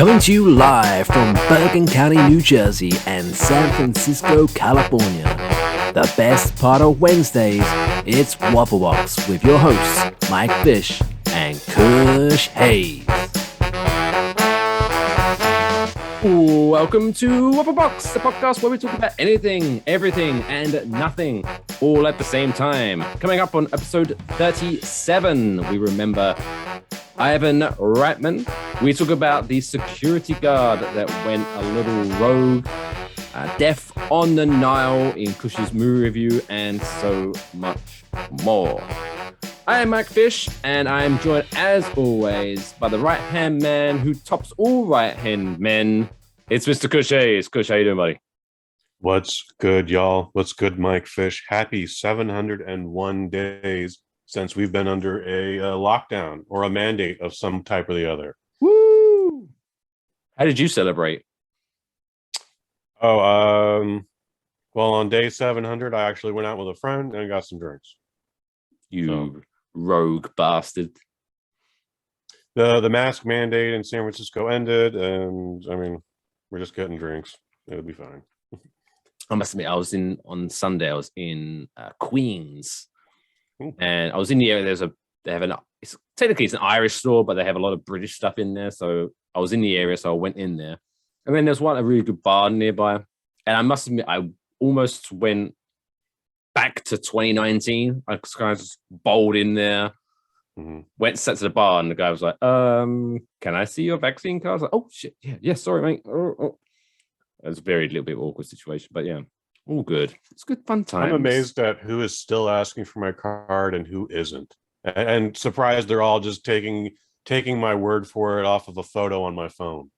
Coming to you live from Bergen County, New Jersey and San Francisco, California. The best part of Wednesdays, it's Waffle Box with your hosts, Mike Fish and Kush Hayes. Welcome to Waffle Box, the podcast where we talk about anything, everything, and nothing, all at the same time. Coming up on episode 37, we remember Ivan Reitman. We talk about the security guard that went a little rogue, death on the Nile in Kush's movie review, and so much more. I am Mike Fish, and I am joined, as always, by the right-hand man who tops all right-hand men. It's Mr. Kush Hayes. Kush, how you doing, buddy? What's good, y'all? What's good, Mike Fish? Happy 701 days since we've been under a lockdown or a mandate of some type or the other. Woo! How did you celebrate? Well, on day 700, I actually went out with a friend and got some drinks. Rogue bastard. The mask mandate in San Francisco ended, and I mean, we're just getting drinks. It'll be fine. I must admit, on Sunday, I was in Queens, and I was in the area. Technically it's an Irish store, but they have a lot of British stuff in there. So I was in the area, so I went in there. And then there's a really good bar nearby. And I must admit, I almost went back to 2019. I kind of just bowled in there. Went sat to the bar, and the guy was like, can I see your vaccine card? I was like, oh shit, yeah, sorry, mate. Oh. It was a little bit awkward situation, but yeah, all good. It's good fun times. I'm amazed at who is still asking for my card and who isn't, and surprised they're all just taking my word for it off of a photo on my phone.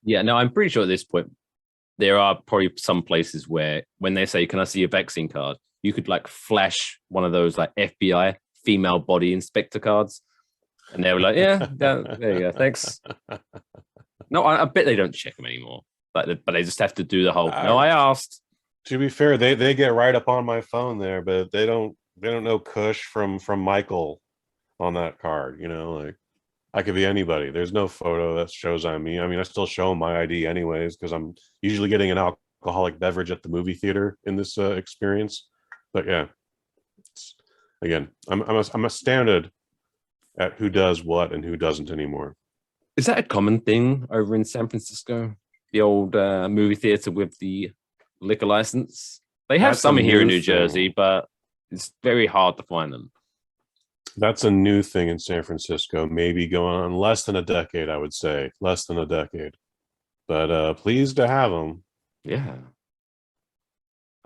Yeah, no, I'm pretty sure at this point there are probably some places where when they say, "Can I see your vaccine card?" you could like flash one of those like FBI female body inspector cards, and they were like, "Yeah, there you go, thanks." No, I bet they don't check them anymore. But they just have to do the whole. No, I asked. To be fair, they get right up on my phone there, but they don't know Kush from Michael on that card. You know, like I could be anybody. There's no photo that shows I'm me. I mean, I still show them my ID anyways because I'm usually getting an alcoholic beverage at the movie theater in this experience. But yeah, again, I'm astounded at who does what and who doesn't anymore. Is that a common thing over in San Francisco? The old movie theater with the liquor license. They have some here in New Jersey, but it's very hard to find them. That's a new thing in San Francisco, maybe going on less than a decade, I would say. Less than a decade. But pleased to have them. Yeah.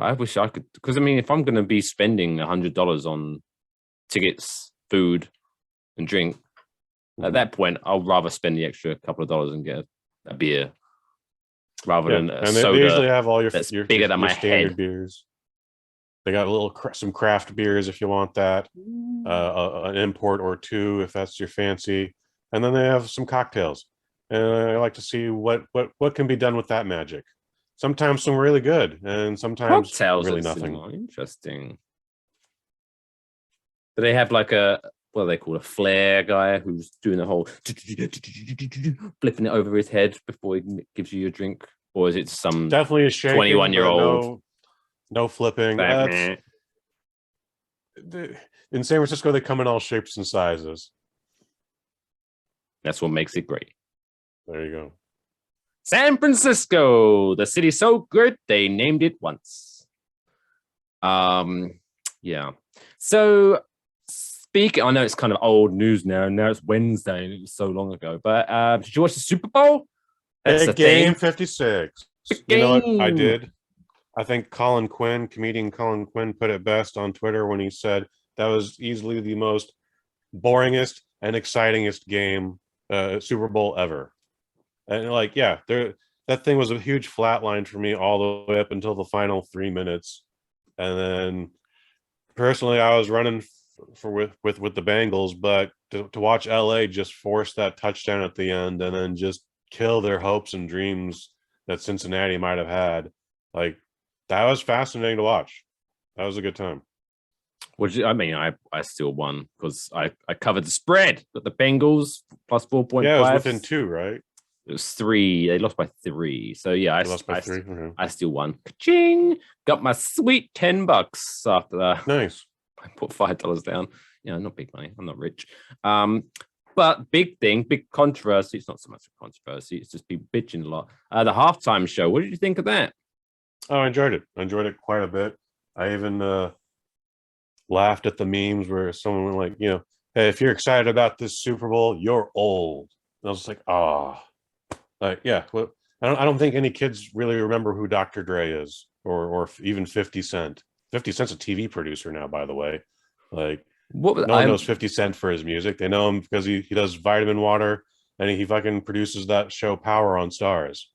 I wish I could, because I mean, if I'm going to be spending $100 on tickets, food, and drink, at that point, I'll rather spend the extra couple of dollars and get a beer. Rather than a soda, they usually have all your bigger than my standard head. beers. They got some craft beers if you want that, an import or two if that's your fancy, and then they have some cocktails. And I like to see what can be done with that magic. Sometimes some really good, and sometimes cocktails really nothing. Interesting. Do they have like what do they call a flair guy who's doing the whole flipping it over his head before he gives you your drink? Or is it some definitely a shaking, 21-year-old? No flipping. In San Francisco, they come in all shapes and sizes. That's what makes it great. There you go. San Francisco, the city so good they named it once. Yeah. So I know it's kind of old news now. Now it's Wednesday, and it was so long ago. But did you watch the Super Bowl? That's game 56. You know what I did? I think comedian Colin Quinn put it best on Twitter when he said that was easily the most boringest and excitingest game Super Bowl ever. And like, yeah, that thing was a huge flat line for me all the way up until the final 3 minutes. And then personally, I was running with the Bengals, but to watch LA just force that touchdown at the end and then just kill their hopes and dreams that Cincinnati might have had, like, that was fascinating to watch. That was a good time. Which, I mean, I still won because I covered the spread, but the Bengals plus 4.5. Yeah, it was within 2, right? It was 3. They lost by 3. So yeah, They lost by 3. Okay. I still won. Ka-ching! Got my sweet $10 after that. Nice. I put $5 down. Yeah, not big money. I'm not rich. But big thing, big controversy. It's not so much a controversy. It's just people bitching a lot. The halftime show. What did you think of that? Oh, I enjoyed it. I enjoyed it quite a bit. I even laughed at the memes where someone went like, hey, if you're excited about this Super Bowl, you're old. And I was like, yeah. Well, I don't think any kids really remember who Dr. Dre is, or even 50 Cent. 50 Cent's a TV producer now, by the way. Like, no one knows 50 Cent for his music. They know him because he does Vitamin Water, and he fucking produces that show Power on Stars.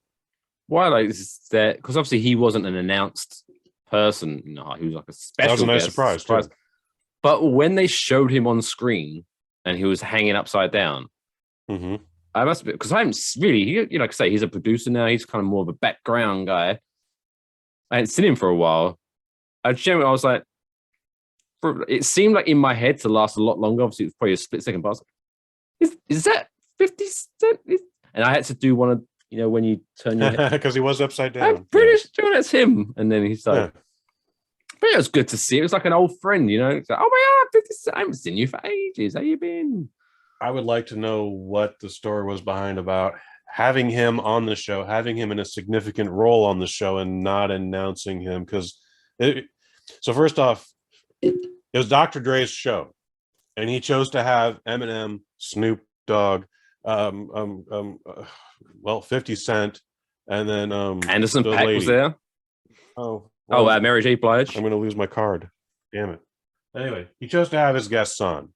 Why like is that? Because obviously he wasn't an announced person. No, he was like a special. That was a nice surprise. But when they showed him on screen and he was hanging upside down, I must be because I'm really, like I say, he's a producer now. He's kind of more of a background guy. I hadn't seen him for a while. I was like, it seemed like in my head to last a lot longer. Obviously, it was probably a split second, but I was like, is that 50 Cent? And I had to do one of, when you turn your head. Because he was upside down. I'm pretty sure that's him. And then he's like, but it was good to see. It was like an old friend, It's like, oh my God, 50 Cent. I haven't seen you for ages. How you been? I would like to know what the story was behind about having him on the show, having him in a significant role on the show and not announcing him. So first off, it was Dr. Dre's show, and he chose to have Eminem, Snoop Dogg, 50 Cent, and then Anderson .Paak was there. Mary J. Blige. I'm going to lose my card. Damn it. Anyway, he chose to have his guests on,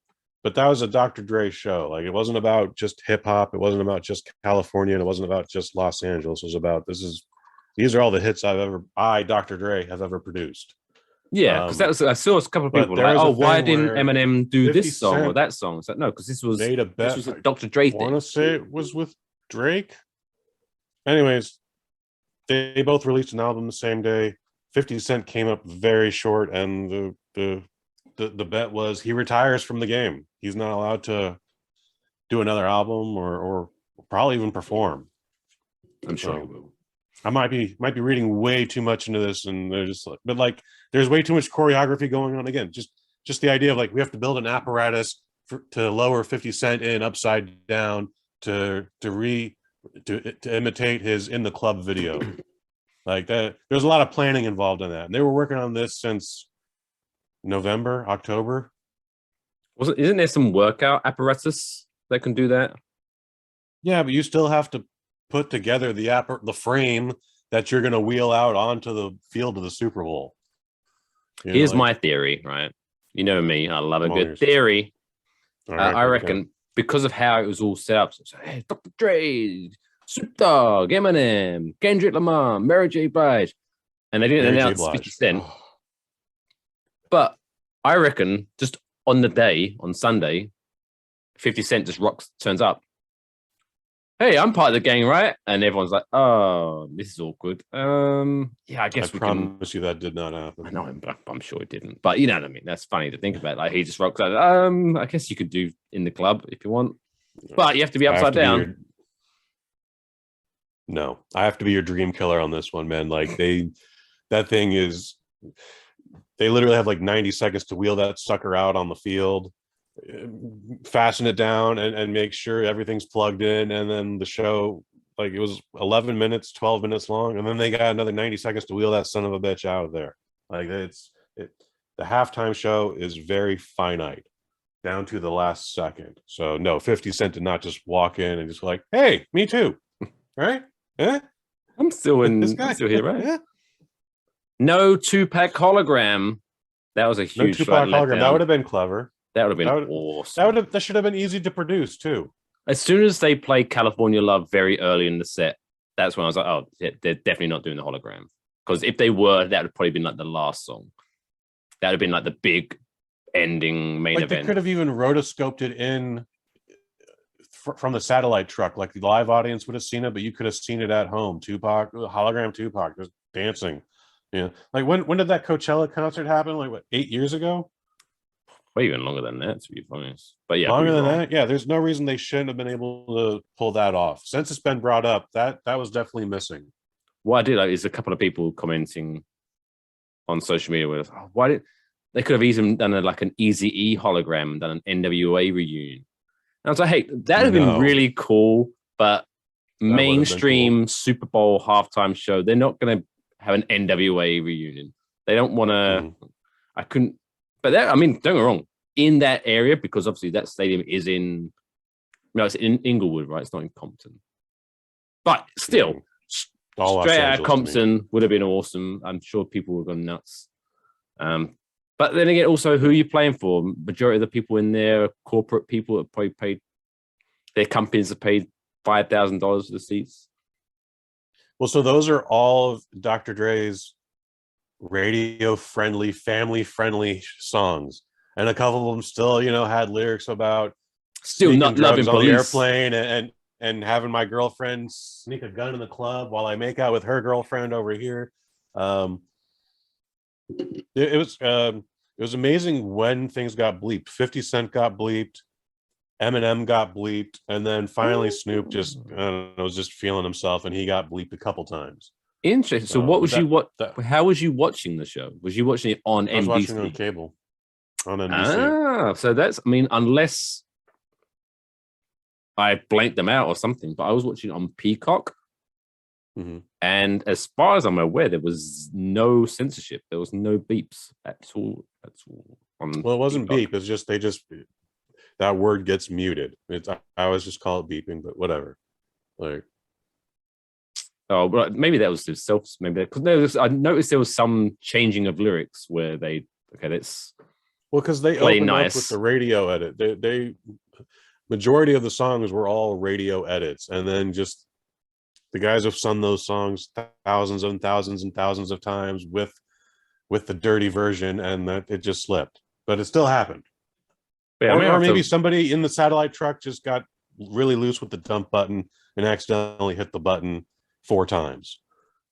but that was a Dr. Dre show. Like, it wasn't about just hip hop. It wasn't about just California. And it wasn't about just Los Angeles. It was about these are all the hits Dr. Dre, have ever produced. Yeah, because I saw a couple of people like, why didn't Eminem do this song or that song? It's like, no, because this was a Dr. Dre thing. I want to say it was with Drake. Anyways, they both released an album the same day. 50 Cent came up very short, and the bet was he retires from the game. He's not allowed to do another album or probably even perform. I'm sure he will. I might be reading way too much into this, and there's way too much choreography going on. Again, just the idea of like we have to build an apparatus to lower 50 Cent in upside down to imitate his In the Club video. Like that, there's a lot of planning involved in that, and they were working on this since November, October. Isn't there some workout apparatus that can do that? Yeah, but you still have to put together the frame that you're going to wheel out onto the field of the Super Bowl. Here's my theory, right? You know me, I love a good theory. Right, I reckon because of how it was all set up. So, hey, Dr. Dre, Snoop Dogg, Eminem, Kendrick Lamar, Mary J. Blige, and they didn't announce 50 Cent. But I reckon just on the day, on Sunday, 50 Cent just turns up. Hey, I'm part of the gang, right? And everyone's like, oh, this is awkward. Yeah, I guess I promise you that did not happen. I know, I'm sure it didn't. But you know what I mean? That's funny to think about. Like, he just rocks out. I guess you could do In the Club if you want. But you have to be upside down. No, I have to be your dream killer on this one, man. Like, they literally have like 90 seconds to wheel that sucker out on the field, fasten it down and make sure everything's plugged in. And then the show, like, it was 11 minutes, 12 minutes long. And then they got another 90 seconds to wheel that son of a bitch out of there. Like, the halftime show is very finite down to the last second. So no, 50 Cent did not just walk in and just like, hey, me too. Right? Yeah. I'm still here, right? Yeah. No Tupac hologram. That was a huge Tupac hologram. That would have been clever. That would have been awesome. That should have been easy to produce too. As soon as they played California Love very early in the set, that's when I was like, oh, they're definitely not doing the hologram. Because if they were, that would probably been like the last song. That would have been like the big ending main event. They could have even rotoscoped it in from the satellite truck. Like, the live audience would have seen it, but you could have seen it at home. Hologram Tupac just dancing. Yeah. Like, when did that Coachella concert happen? Like, what, 8 years ago? Way even longer than that, to be honest. But yeah, Longer than that, yeah. There's no reason they shouldn't have been able to pull that off. Since it's been brought up, that was definitely missing. What I did like is a couple of people commenting on social media with, oh, why did they could have easily done like an Eazy-E hologram and done an NWA reunion. And I was like, hey, that'd have been really cool, but mainstream cool. Super Bowl halftime show, they're not going to have an NWA reunion. They don't want to. I couldn't. But that, I mean, don't get me wrong. In that area, because obviously that stadium is in, no, it's in Inglewood, right? It's not in Compton. But still, straight out of Compton would have been awesome. I'm sure people would have gone nuts. But then again, also, who are you playing for? Majority of the people in there are corporate people that probably paid, their companies have paid $5,000 for the seats. Well, so those are all of Dr. Dre's radio-friendly, family-friendly songs. And a couple of them still, had lyrics about still not loving on police. The airplane and having my girlfriend sneak a gun in the club while I make out with her girlfriend over here. It was amazing when things got bleeped. 50 Cent got bleeped, Eminem got bleeped, and then finally Snoop just was just feeling himself, and he got bleeped a couple times. Interesting. So what was how was you watching the show? Was you watching it on NBC? I was watching it on cable. On NBC. So that's, I mean, unless I blanked them out or something, but I was watching it on Peacock. Mm-hmm. And as far as I'm aware, there was no censorship. There was no beeps at all. Well, it wasn't Peacock. Beep. It's just that word gets muted. I always just call it beeping, but whatever. Like, oh, but maybe that was themselves. Maybe because I noticed there was some changing of lyrics where that's because they opened up with the radio edit. They majority of the songs were all radio edits, and then just the guys have sung those songs thousands and thousands and thousands of times with the dirty version, and that it just slipped, but it still happened. Yeah, or maybe somebody in the satellite truck just got really loose with the dump button and accidentally hit the button 4 times.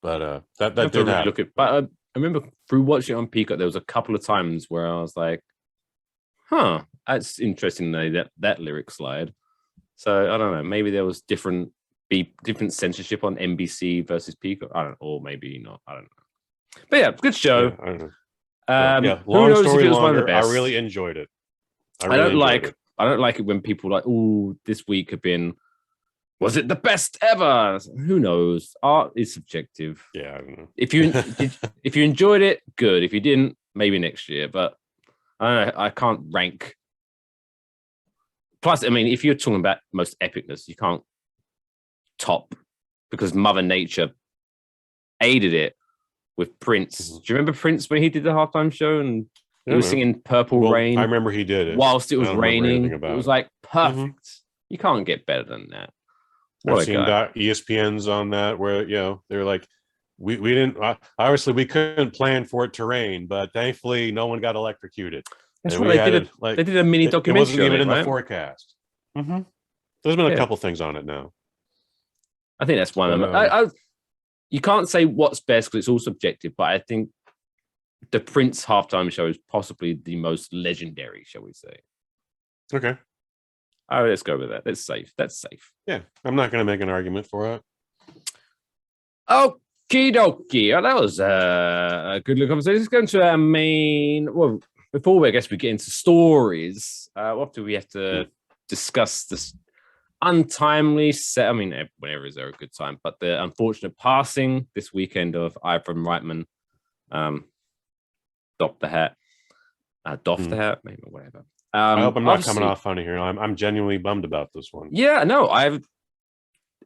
But that did happen. But I remember through watching it on Peacock, there was a couple of times where I was like, "Huh, that's interesting." That lyric slide. So I don't know. Maybe there was different censorship on NBC versus Peacock. I don't know, or maybe not. I don't know. But yeah, good show. Yeah, I don't know. Long story longer. I really enjoyed it. I don't like it when people are like, "Oh, this week have been, was it the best ever?" Who knows? Art is subjective. Yeah, I don't know. If you enjoyed it, good. If you didn't, maybe next year. But I don't know. I can't rank. Plus, I mean, if you're talking about most epicness, you can't top because Mother Nature aided it with Prince. Mm-hmm. Do you remember Prince when he did the halftime show and he was singing Purple Rain? I remember he did it. Whilst it was raining. It was like perfect. Mm-hmm. You can't get better than that. I've seen ESPN's on that where, they're like, we didn't, obviously we couldn't plan for it to rain, but thankfully no one got electrocuted. That's what they did a mini documentary. It wasn't even in the forecast. Mm-hmm. There's been a couple things on it now. I think that's one of them. You can't say what's best because it's all subjective, but I think the Prince halftime show is possibly the most legendary, shall we say. Okay. Oh, let's go with that. That's safe. Yeah, I'm not going to make an argument for it. Okie dokie. That was a good little conversation. Let's go into our main... Well, before we get into stories, what do we have to discuss this untimely set? I mean, whenever is there a good time, but the unfortunate passing this weekend of Ivan Reitman. Doff the hat, maybe whatever. I hope I'm not coming off funny here. I'm genuinely bummed about this one. Yeah, no,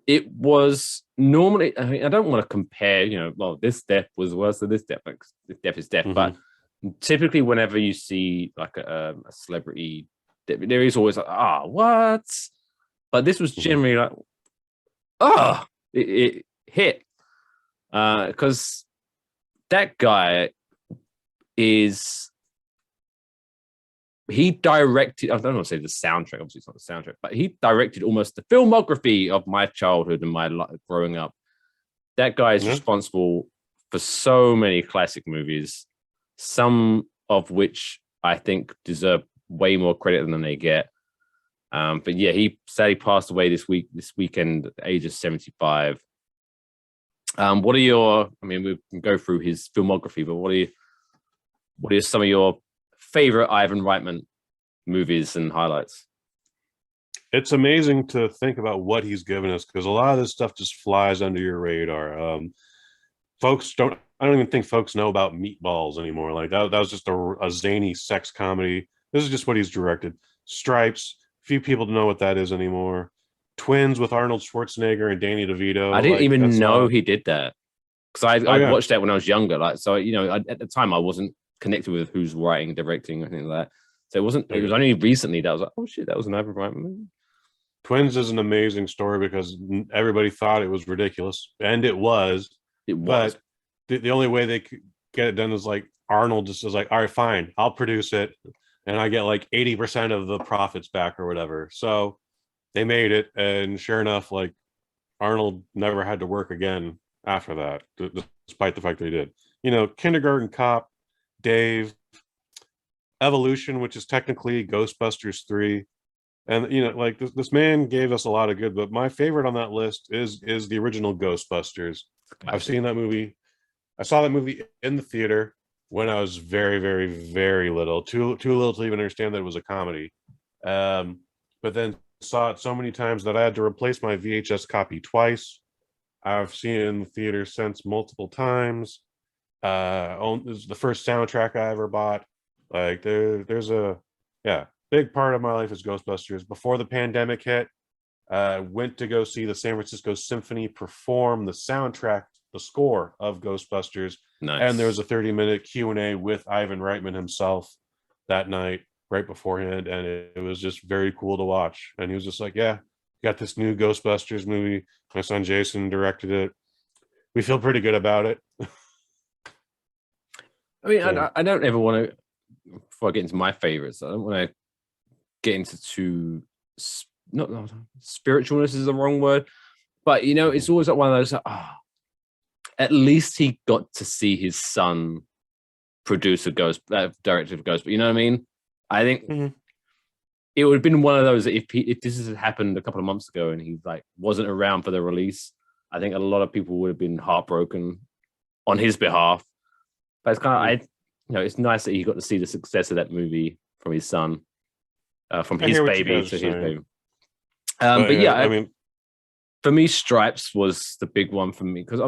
it was normally. I mean, I don't want to compare. Well, this death was worse than this death. Like, this death is death, but typically, whenever you see like a celebrity, there is always like, what? But this was generally like, it hit because that guy he directed, I don't want to say the soundtrack, obviously it's not the soundtrack, but he directed almost the filmography of my childhood and my life growing up. That guy is responsible for so many classic movies, some of which I think deserve way more credit than they get. But yeah, he sadly passed away this weekend, at the age of 75. What are your? I mean, we can go through his filmography, but what are some of your favorite Ivan Reitman movies and highlights? It's amazing to think about what he's given us, because a lot of this stuff just flies under your radar. I don't even think folks know about Meatballs anymore. Like that was just a zany sex comedy. This is just what he's directed. Stripes. Few people know what that is anymore. Twins with Arnold Schwarzenegger and Danny DeVito. I didn't even know he did that, because I watched that when I was younger. Like, so at the time I wasn't connected with who's writing, directing, or anything like that. So it wasn't. It was only recently that I was like, oh shit, that was an Ivan Reitman movie. Twins is an amazing story because everybody thought it was ridiculous, and it was. It was. But the only way they could get it done is like Arnold just was like, all right, fine, I'll produce it, and I get like 80% of the profits back or whatever. So they made it, and sure enough, like Arnold never had to work again after that, despite the fact that he did. Kindergarten Cop, Dave, Evolution, which is technically Ghostbusters 3. And like this man gave us a lot of good, but my favorite on that list is the original Ghostbusters. I've seen that movie. I saw that movie in the theater when I was very, very, very little, too little to even understand that it was a comedy. But then saw it so many times that I had to replace my VHS copy twice. I've seen it in the theater since multiple times. This is the first soundtrack I ever bought. Like there's a big part of my life is Ghostbusters. Before the pandemic hit, went to go see the San Francisco Symphony perform the soundtrack, the score of Ghostbusters. Nice. And there was a 30-minute Q&A with Ivan Reitman himself that night, right beforehand, and it was just very cool to watch. And he was just like, yeah, got this new Ghostbusters movie. My son Jason directed it. We feel pretty good about it. I mean, I don't ever want to, before I get into my favorites, I don't want to get into not spiritualness is the wrong word, but it's always like one of those, at least he got to see his son produce a director of Ghost, but you know what I mean? I think it would have been one of those that if this had happened a couple of months ago and he like wasn't around for the release, I think a lot of people would have been heartbroken on his behalf. But it's kind of it's nice that he got to see the success of that movie from his son, from his baby to his baby. But yeah, I mean, for me, Stripes was the big one for me because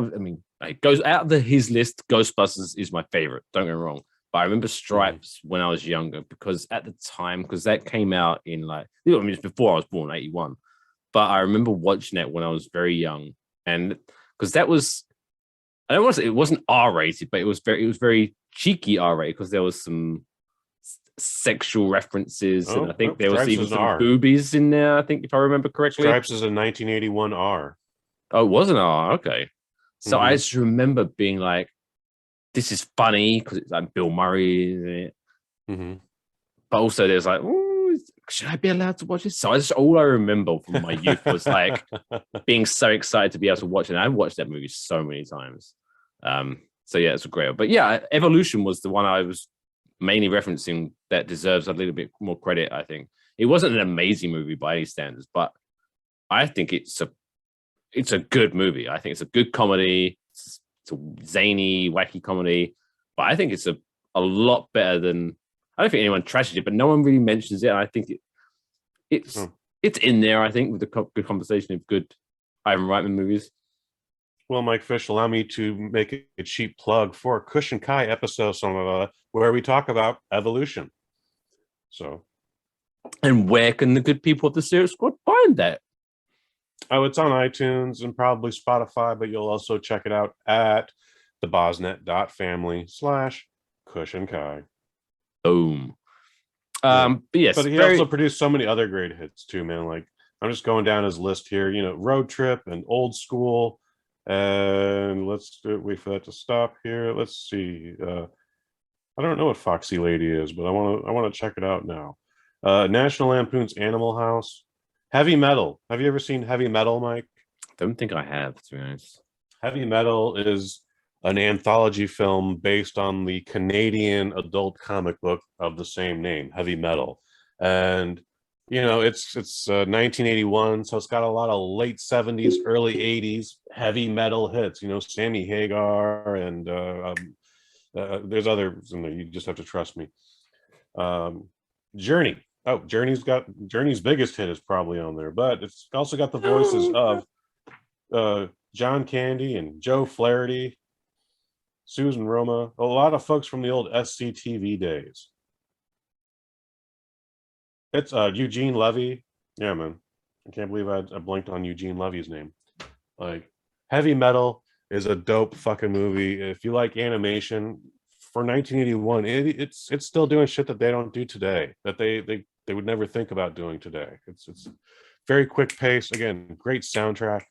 it goes out of his list. Ghostbusters is my favorite. Don't get me wrong, but I remember Stripes when I was younger because at the time, because that came out in it's before I was born, 81. But I remember watching it when I was very young, and because that was, I don't want to say it wasn't R-rated, but it was very cheeky R-rated because there was some sexual references, and I think there was even some boobies in there. I think if I remember correctly, Stripes is a 1981 R. Oh, it was an R. Okay, so I just remember being like, "This is funny" because it's like Bill Murray in it. But also, there's like, should I be allowed to watch this? So all I remember from my youth was like being so excited to be able to watch it. And I watched that movie so many times. So yeah, it's a great one. But yeah, Evolution was the one I was mainly referencing that deserves a little bit more credit, I think. It wasn't an amazing movie by any standards, but I think it's a good movie. I think it's a good comedy. It's a zany, wacky comedy. But I think it's a lot better than, I don't think anyone trashes it, but no one really mentions it. And I think it's in there, I think, with the good conversation of good Ivan Reitman movies. Well, Mike Fish, allow me to make a cheap plug for a Kush and Kai episode where we talk about Evolution. So, and where can the good people of the Serious Squad find that? Oh, it's on iTunes and probably Spotify, but you'll also check it out at thebosnet.family/Kush and Kai. Boom. But yes, but he also produced so many other great hits too, man. Like I'm just going down his list here. Road Trip and Old School. And let's wait for that to stop here. Let's see. I don't know what Foxy Lady is, but I want to check it out now. National Lampoon's Animal House. Heavy Metal. Have you ever seen Heavy Metal, Mike? Don't think I have, to be honest. Heavy Metal is an anthology film based on the Canadian adult comic book of the same name, Heavy Metal. and it's 1981, so it's got a lot of late 70s, early 80s heavy metal hits. Sammy Hagar, and there's others in there. You just have to trust me. Journey. Oh, Journey's biggest hit is probably on there, but it's also got the voices of John Candy and Joe Flaherty, Susan Roma, a lot of folks from the old SCTV days. It's Eugene Levy. Yeah, man. I can't believe I blinked on Eugene Levy's name. Like, Heavy Metal is a dope fucking movie. If you like animation for 1981, it's still doing shit that they don't do today, that they would never think about doing today. It's very quick pace. Again, great soundtrack.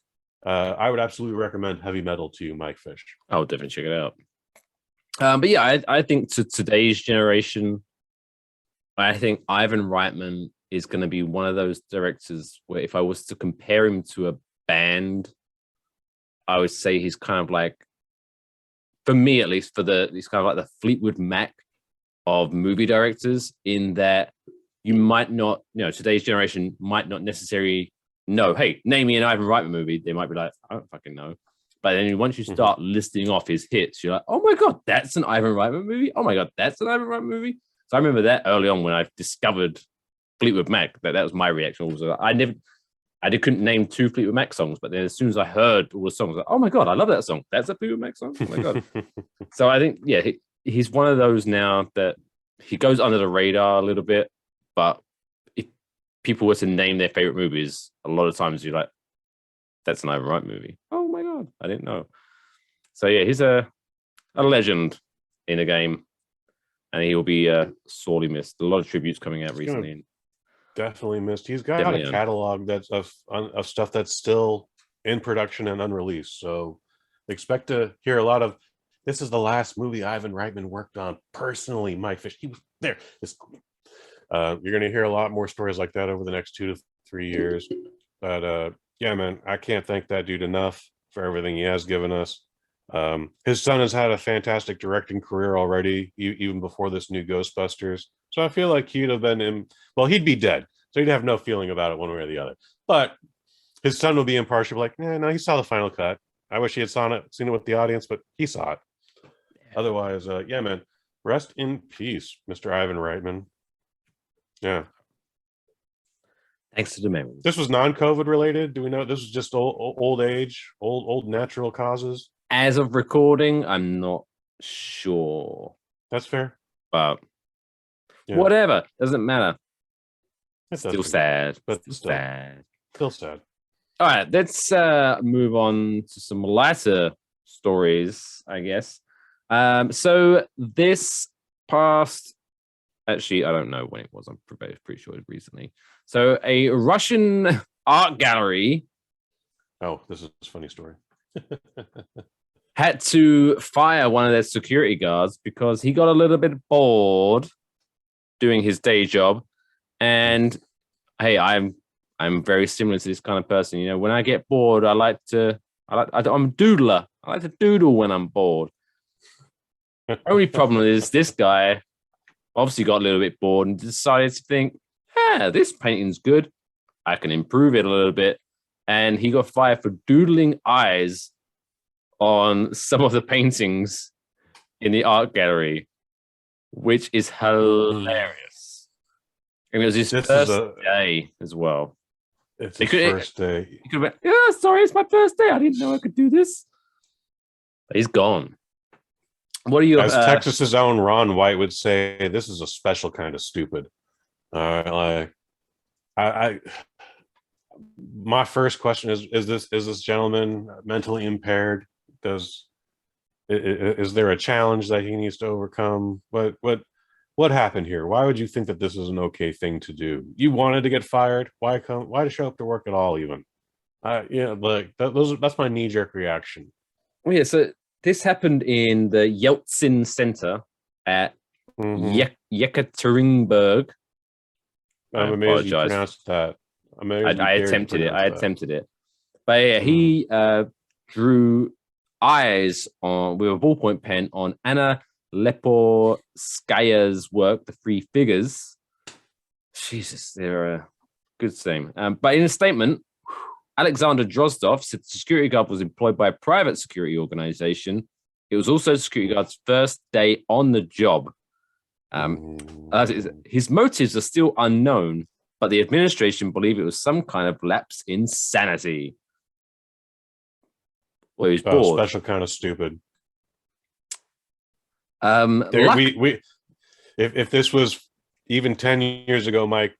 I would absolutely recommend Heavy Metal to you, Mike Fish. I'll definitely check it out. But yeah, I think to today's generation, I think Ivan Reitman is going to be one of those directors where if I was to compare him to a band, I would say he's kind of like, for me at least, he's kind of like the Fleetwood Mac of movie directors, in that you might not, today's generation might not necessarily know, hey, name me an Ivan Reitman movie. They might be like, I don't fucking know. But then once you start listing off his hits, you're like, oh my God, that's an Ivan Reitman movie. Oh my God, that's an Ivan Reitman movie. So I remember that early on when I discovered Fleetwood Mac, that was my reaction. Also, I couldn't name 2 Fleetwood Mac songs, but then as soon as I heard all the songs, I was like, oh my God, I love that song. That's a Fleetwood Mac song. Oh my God. So I think, yeah, he's one of those now that he goes under the radar a little bit, but if people were to name their favorite movies, a lot of times you're like, that's an Ivan Reitman movie. Oh my God, I didn't know. So yeah, he's a legend in a game. And he will be sorely missed. A lot of tributes coming out recently. Definitely missed. He's got a catalog that's of stuff that's still in production and unreleased. So expect to hear a lot of, this is the last movie Ivan Reitman worked on personally, Mike Fish. He was there. You're going to hear a lot more stories like that over the next 2 to 3 years. But yeah, man, I can't thank that dude enough for everything he has given us. His son has had a fantastic directing career already, even before this new Ghostbusters. So I feel like he'd have been he'd be dead, so he'd have no feeling about it one way or the other. But his son will be impartial, like, no, he saw the final cut. I wish he had seen it with the audience, but he saw it. Otherwise, yeah, man, rest in peace, Mr. Ivan Reitman. Yeah. Thanks to the memory. This was non-COVID related. Do we know this was just old age, old natural causes? As of recording, I'm not sure. That's fair. But whatever. Doesn't matter. It's still sad. But still sad. Still sad. All right, let's move on to some lighter stories, I guess. So this past, actually, I don't know when it was. I'm pretty sure it was recently. So a Russian art gallery. Oh, this is a funny story. Had to fire one of their security guards because he got a little bit bored doing his day job. And hey, I'm very similar to this kind of person. When I get bored, I'm a doodler. I like to doodle when I'm bored. Only problem is this guy obviously got a little bit bored and decided to think, this painting's good. I can improve it a little bit. And he got fired for doodling eyes on some of the paintings in the art gallery, which is hilarious. And it was his first day as well. It's his first day. He could have been, sorry, it's my first day. I didn't know I could do this. But he's gone. What are you? As Texas's own Ron White would say, this is a special kind of stupid. My first question is this gentleman mentally impaired? Is there a challenge that he needs to overcome? What happened here? Why would you think that this is an okay thing to do? You wanted to get fired. Why to show up to work at all? Even, that's my knee-jerk reaction. Well, yeah. So this happened in the Yeltsin Center at Yekaterinburg. I'm amazed you pronounced that. I attempted it. But yeah, he drew eyes with a ballpoint pen on Anna Leporskaya's work, The Three Figures. Jesus, they're a good thing. But in a statement, Alexander Drozdov said the security guard was employed by a private security organization. It was also the security guard's first day on the job. His motives are still unknown, but the administration believe it was some kind of lapse in sanity. Well, he was bored. Special kind of stupid. If this was even 10 years ago, Mike,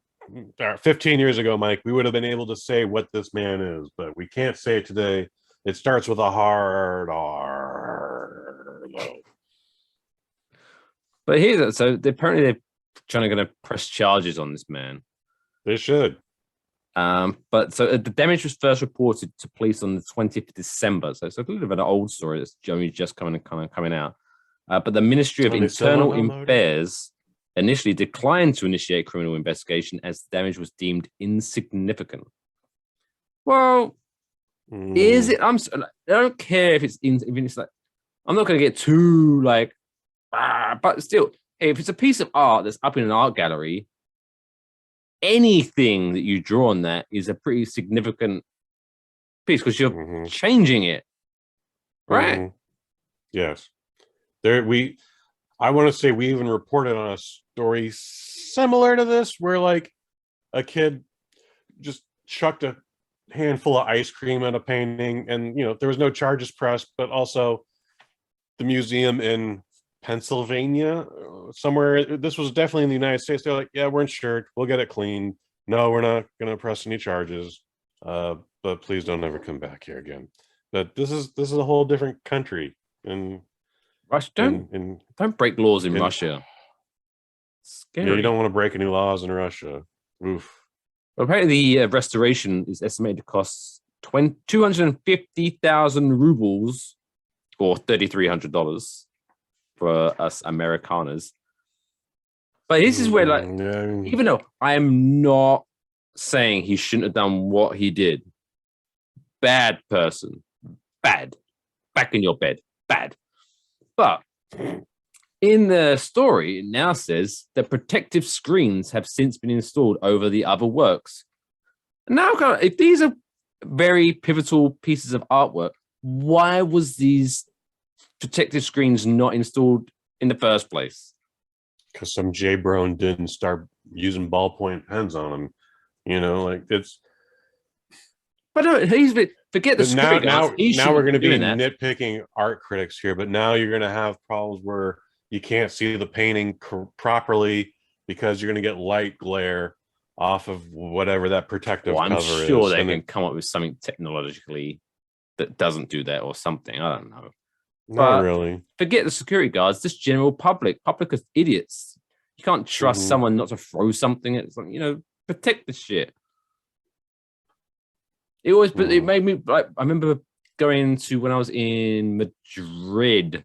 or 15 years ago, Mike, we would have been able to say what this man is, but we can't say it today. It starts with a hard R. But here's so apparently they're trying to press charges on this man. They should. But so the damage was first reported to police on the 20th of December. So it's a little bit of an old story that's only just coming out. But the Ministry of Internal Affairs initially declined to initiate criminal investigation as the damage was deemed insignificant. Well, is it? I don't care if it's like, I'm not going to get too like, but still, if it's a piece of art that's up in an art gallery, anything that you draw on that is a pretty significant piece because you're changing it, right? Yes. I want to say we even reported on a story similar to this where like a kid just chucked a handful of ice cream at a painting and there was no charges pressed, but also the museum in Pennsylvania somewhere, this was definitely in the United States, they're like, yeah, we're insured, we'll get it cleaned, no, we're not going to press any charges, but please don't ever come back here again. But this is a whole different country, and Russia, don't break laws in Russia. Scary. Yeah, you don't want to break any laws in Russia. Oof. Well, apparently the restoration is estimated to cost 250,000 rubles, or $3,300 for us Amerikaners. But this is where, like, even though I am not saying he shouldn't have done what he did, bad person, bad, back in your bed, bad. But in the story, it now says that protective screens have since been installed over the other works. Now, if these are very pivotal pieces of artwork, why was these protective screens not installed in the first place? Because some J-Bron didn't start using ballpoint pens on them. Like it's. But no, forget the script. Now we're going to be nitpicking art critics here, but now you're going to have problems where you can't see the painting properly because you're going to get light glare off of whatever that protective cover is. I'm sure they can come up with something technologically that doesn't do that or something. I don't know. Not really. Forget the security guards, just general public. Public is idiots. You can't trust someone not to throw something. It's like, protect the shit. It made me like, I remember going to when I was in Madrid.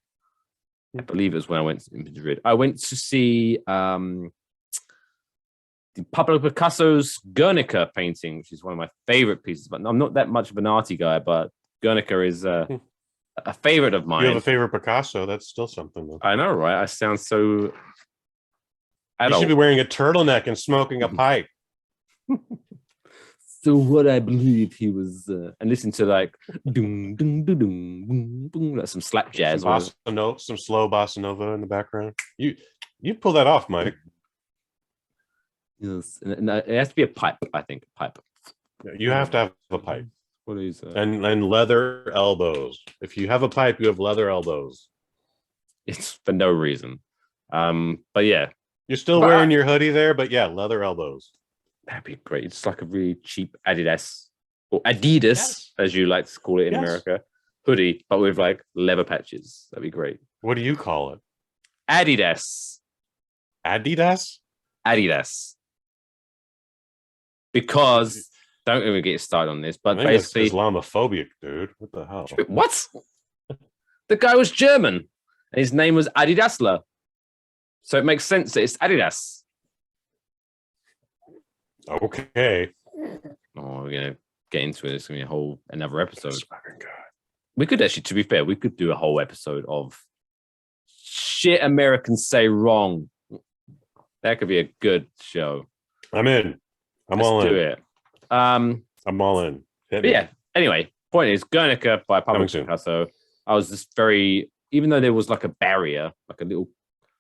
I believe it was when I went to Madrid. I went to see Pablo Picasso's Guernica painting, which is one of my favorite pieces. But I'm not that much of an arty guy, but Guernica is a favorite of mine. You have a favorite Picasso. That's still something, though. I know, right? I sound so adult. You should be wearing a turtleneck and smoking a pipe. So what I believe he was, and listen to like doom, doom, doom, doom, boom, boom, like some slap jazz, some slow bossa nova in the background. You pull that off, Mike. Yes, and it has to be a pipe. I think a pipe. You have to have a pipe. What is and leather elbows. If you have a pipe, you have leather elbows. It's for no reason. But yeah, you're still wearing your hoodie there, but yeah, leather elbows. That'd be great. It's like a really cheap Adidas or Adidas, as you like to call it in America, hoodie, but with like leather patches. That'd be great. What do you call it? Adidas. Adidas? Adidas. Because don't even get started on this, but basically Islamophobic, dude. What the hell? What? The guy was German, and his name was Adidasler, so it makes sense that it's Adidas. Okay. Oh, we're gonna get into it. It's gonna be another episode. We could actually, to be fair, we could do a whole episode of shit Americans say wrong. That could be a good show. I'm in. I'm Let's all do in. it. I'm all in. Hit me. Yeah. Anyway, point is Guernica by Pablo Coming soon. Picasso. I was just very, even though there was like a barrier, like a little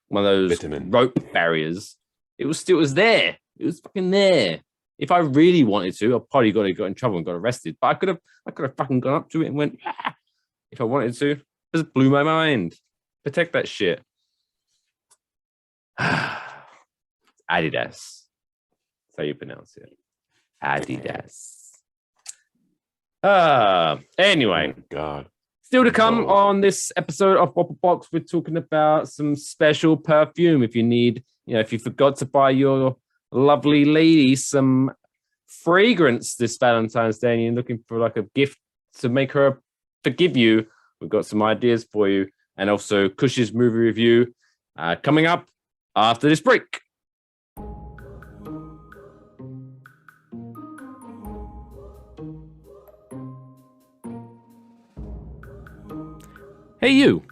one of those Vitamin. rope barriers, it was there. It was fucking there. If I really wanted to, I probably got in trouble and got arrested. But I could have fucking gone up to it and went, ah, if I wanted to. It just blew my mind. Protect that shit. Adidas. That's how you pronounce it. Adidas. Anyway. Oh, God. Still to come on this episode of Waffle Box, we're talking about some special perfume. If you need, if you forgot to buy your lovely lady some fragrance this Valentine's Day and you're looking for like a gift to make her forgive you, we've got some ideas for you. And also Kush's movie review coming up after this break. Hey, you.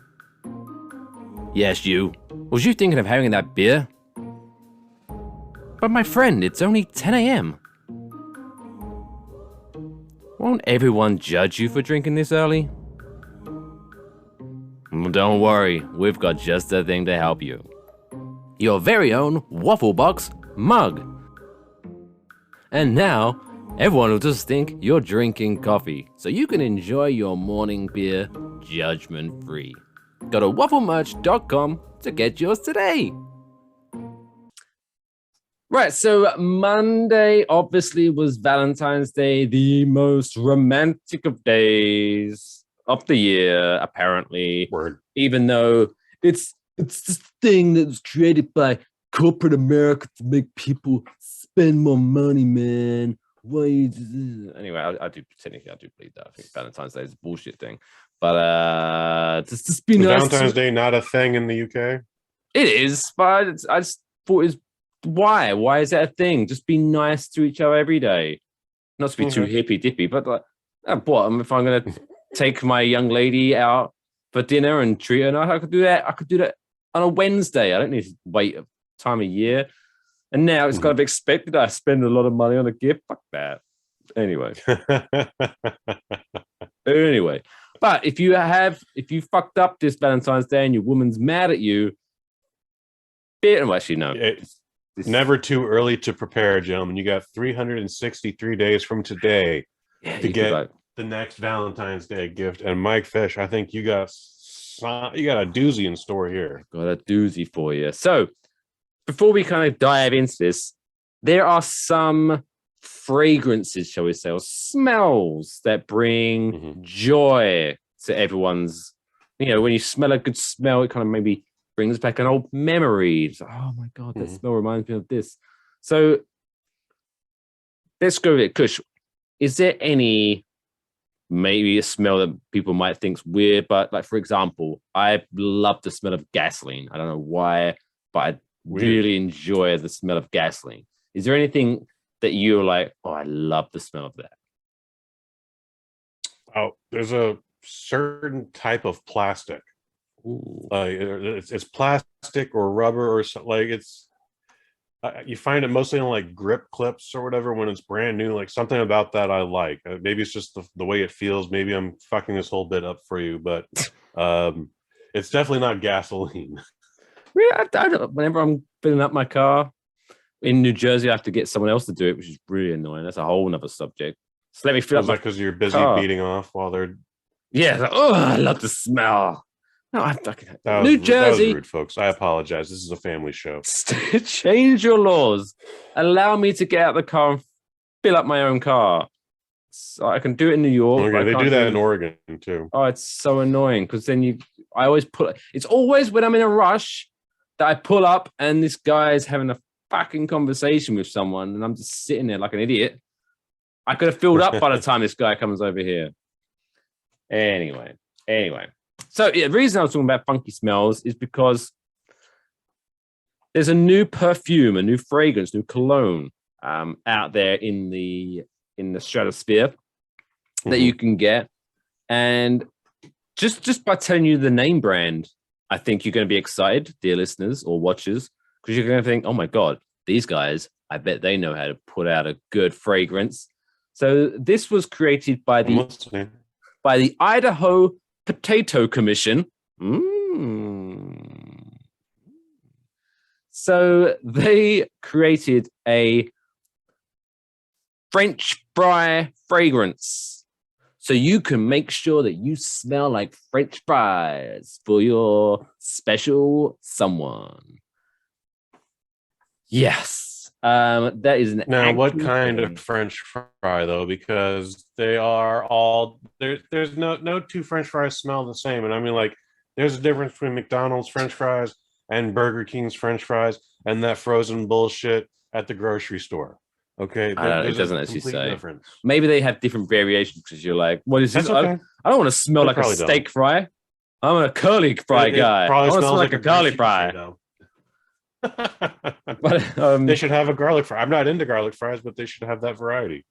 Yes, you. Was you thinking of having that beer? But my friend, it's only 10 a.m. Won't everyone judge you for drinking this early? Don't worry, we've got just the thing to help you. Your very own Waffle Box mug. And now, everyone will just think you're drinking coffee, so you can enjoy your morning beer judgment-free. Go to wafflemerch.com to get yours today. Right, so Monday obviously was Valentine's Day, the most romantic of days of the year, apparently. Word. Even though it's this thing that was created by corporate America to make people spend more money, man. Anyway, I do technically I do believe that. I think Valentine's Day is a bullshit thing, but just be nice. Valentine's Day not a thing in the UK. It is, but I just thought is why? Why is that a thing? Just be nice to each other every day. Not to be too hippy dippy, but like, what if I'm gonna take my young lady out for dinner and treat her? I could do that. I could do that on a Wednesday. I don't need to wait a time of year. And now it's kind of expected I spend a lot of money on a gift. Fuck that. Anyway. But if you fucked up this Valentine's Day and your woman's mad at you, actually, no. It's never too early to prepare, gentlemen. You got 363 days from today to get the next Valentine's Day gift. And Mike Fish, I think you got a doozy in store here. Got a doozy for you. So, before we kind of dive into this, there are some fragrances, shall we say, or smells that bring joy to everyone's, when you smell a good smell, it kind of maybe brings back an old memory. It's like, oh my God, that smell reminds me of this. So let's go with it. Kush, is there maybe a smell that people might think's weird, but like, for example, I love the smell of gasoline. I don't know why, but I really enjoy the smell of gasoline. Is there anything that you're like, oh, I love the smell of that? Oh, there's a certain type of plastic. It's plastic or rubber or something. Like you find it mostly on like grip clips or whatever when it's brand new. Like something about that I like. Maybe it's just the way it feels. Maybe I'm fucking this whole bit up for you, but it's definitely not gasoline. I don't. Whenever I'm filling up my car in New Jersey, I have to get someone else to do it, which is really annoying. That's a whole nother subject. So let me fill up. Because you're busy beating off while they're. Yeah. Like, I love the smell. No, I fucking New Jersey. That was rude, folks. I apologize. This is a family show. Change your laws. Allow me to get out of the car and fill up my own car. So I can do it in New York. Okay, they do that in Oregon too. Oh, it's so annoying because then I always it's always when I'm in a rush that I pull up and this guy is having a fucking conversation with someone and I'm just sitting there like an idiot. I could have filled up by the time this guy comes over here. Anyway. So the reason I was talking about funky smells is because there's a new perfume, a new fragrance, new cologne out there in the stratosphere that you can get. And just by telling you the name brand, I think you're going to be excited, dear listeners or watchers, because you're going to think, oh my God, these guys I bet they know how to put out a good fragrance. So this was created by the Idaho Potato Commission. So they created a French fry fragrance. So you can make sure that you smell like French fries for your special someone. Yes. That is an now what kind of French fry though, because they are all there's no two French fries smell the same. And I mean, like, there's a difference between McDonald's French fries and Burger King's French fries and that frozen bullshit at the grocery store. Okay, it doesn't actually say. Difference. Maybe they have different variations because you're like, what is this? Okay. I don't want to smell like a steak fry. I'm a curly fry guy. I want to smell like a curly fry. But they should have a garlic fry. I'm not into garlic fries, but they should have that variety.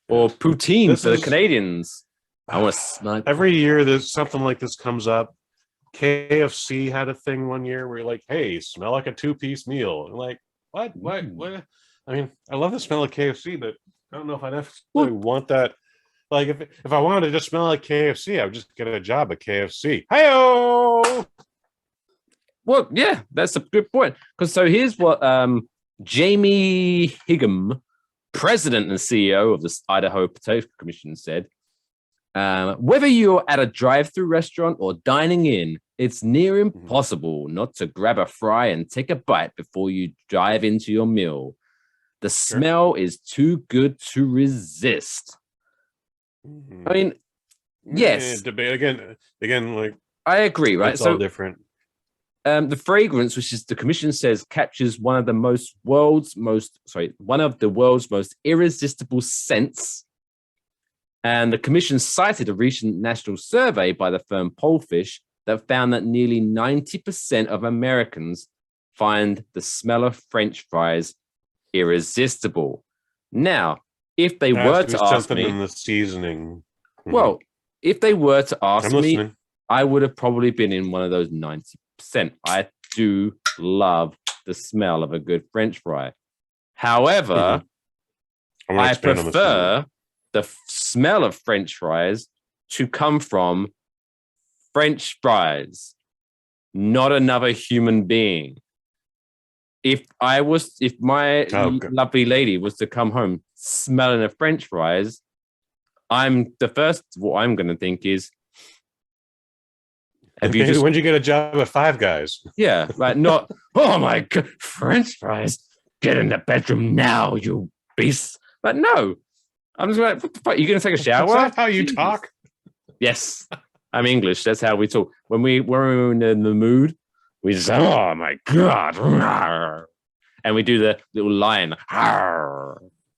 Or poutine for the Canadians. I want to smell. Every year, there's something like this comes up. KFC had a thing one year where you're like, "Hey, smell like a 2-piece meal." I'm like, what? I mean, I love the smell of KFC, but I don't know if I necessarily want that. Like, if I wanted to just smell like KFC, I would just get a job at KFC. Hi-oh! Well, yeah, that's a good point. Because so here's what Jamie Higham, president and CEO of the Idaho Potato Commission, said. Whether you're at a drive-through restaurant or dining in, it's near impossible not to grab a fry and take a bite before you dive into your meal. The smell is too good to resist. I mean, yes. Debate again. Like, I agree, right? It's all different. The fragrance, which is the commission says, captures one of the world's most irresistible scents. And the commission cited a recent national survey by the firm Pollfish that found that nearly 90% of Americans find the smell of French fries irresistible. Now, if they were to ask me, in the seasoning. Well, if they were to ask me, I would have probably been in one of those 90%. I do love the smell of a good French fry. However, I prefer the smell of French fries to come from French fries, not another human being. If my lovely lady was to come home smelling of French fries, what I'm going to think is, when did you get a job at Five Guys? Yeah, right. Not, oh my God, French fries, get in the bedroom now, you beast. But no, I'm just like, what the fuck? You going to take a shower? Is that how you talk? Yes, I'm English. That's how we talk. When we're in the mood, we just say, oh my God. And we do the little line.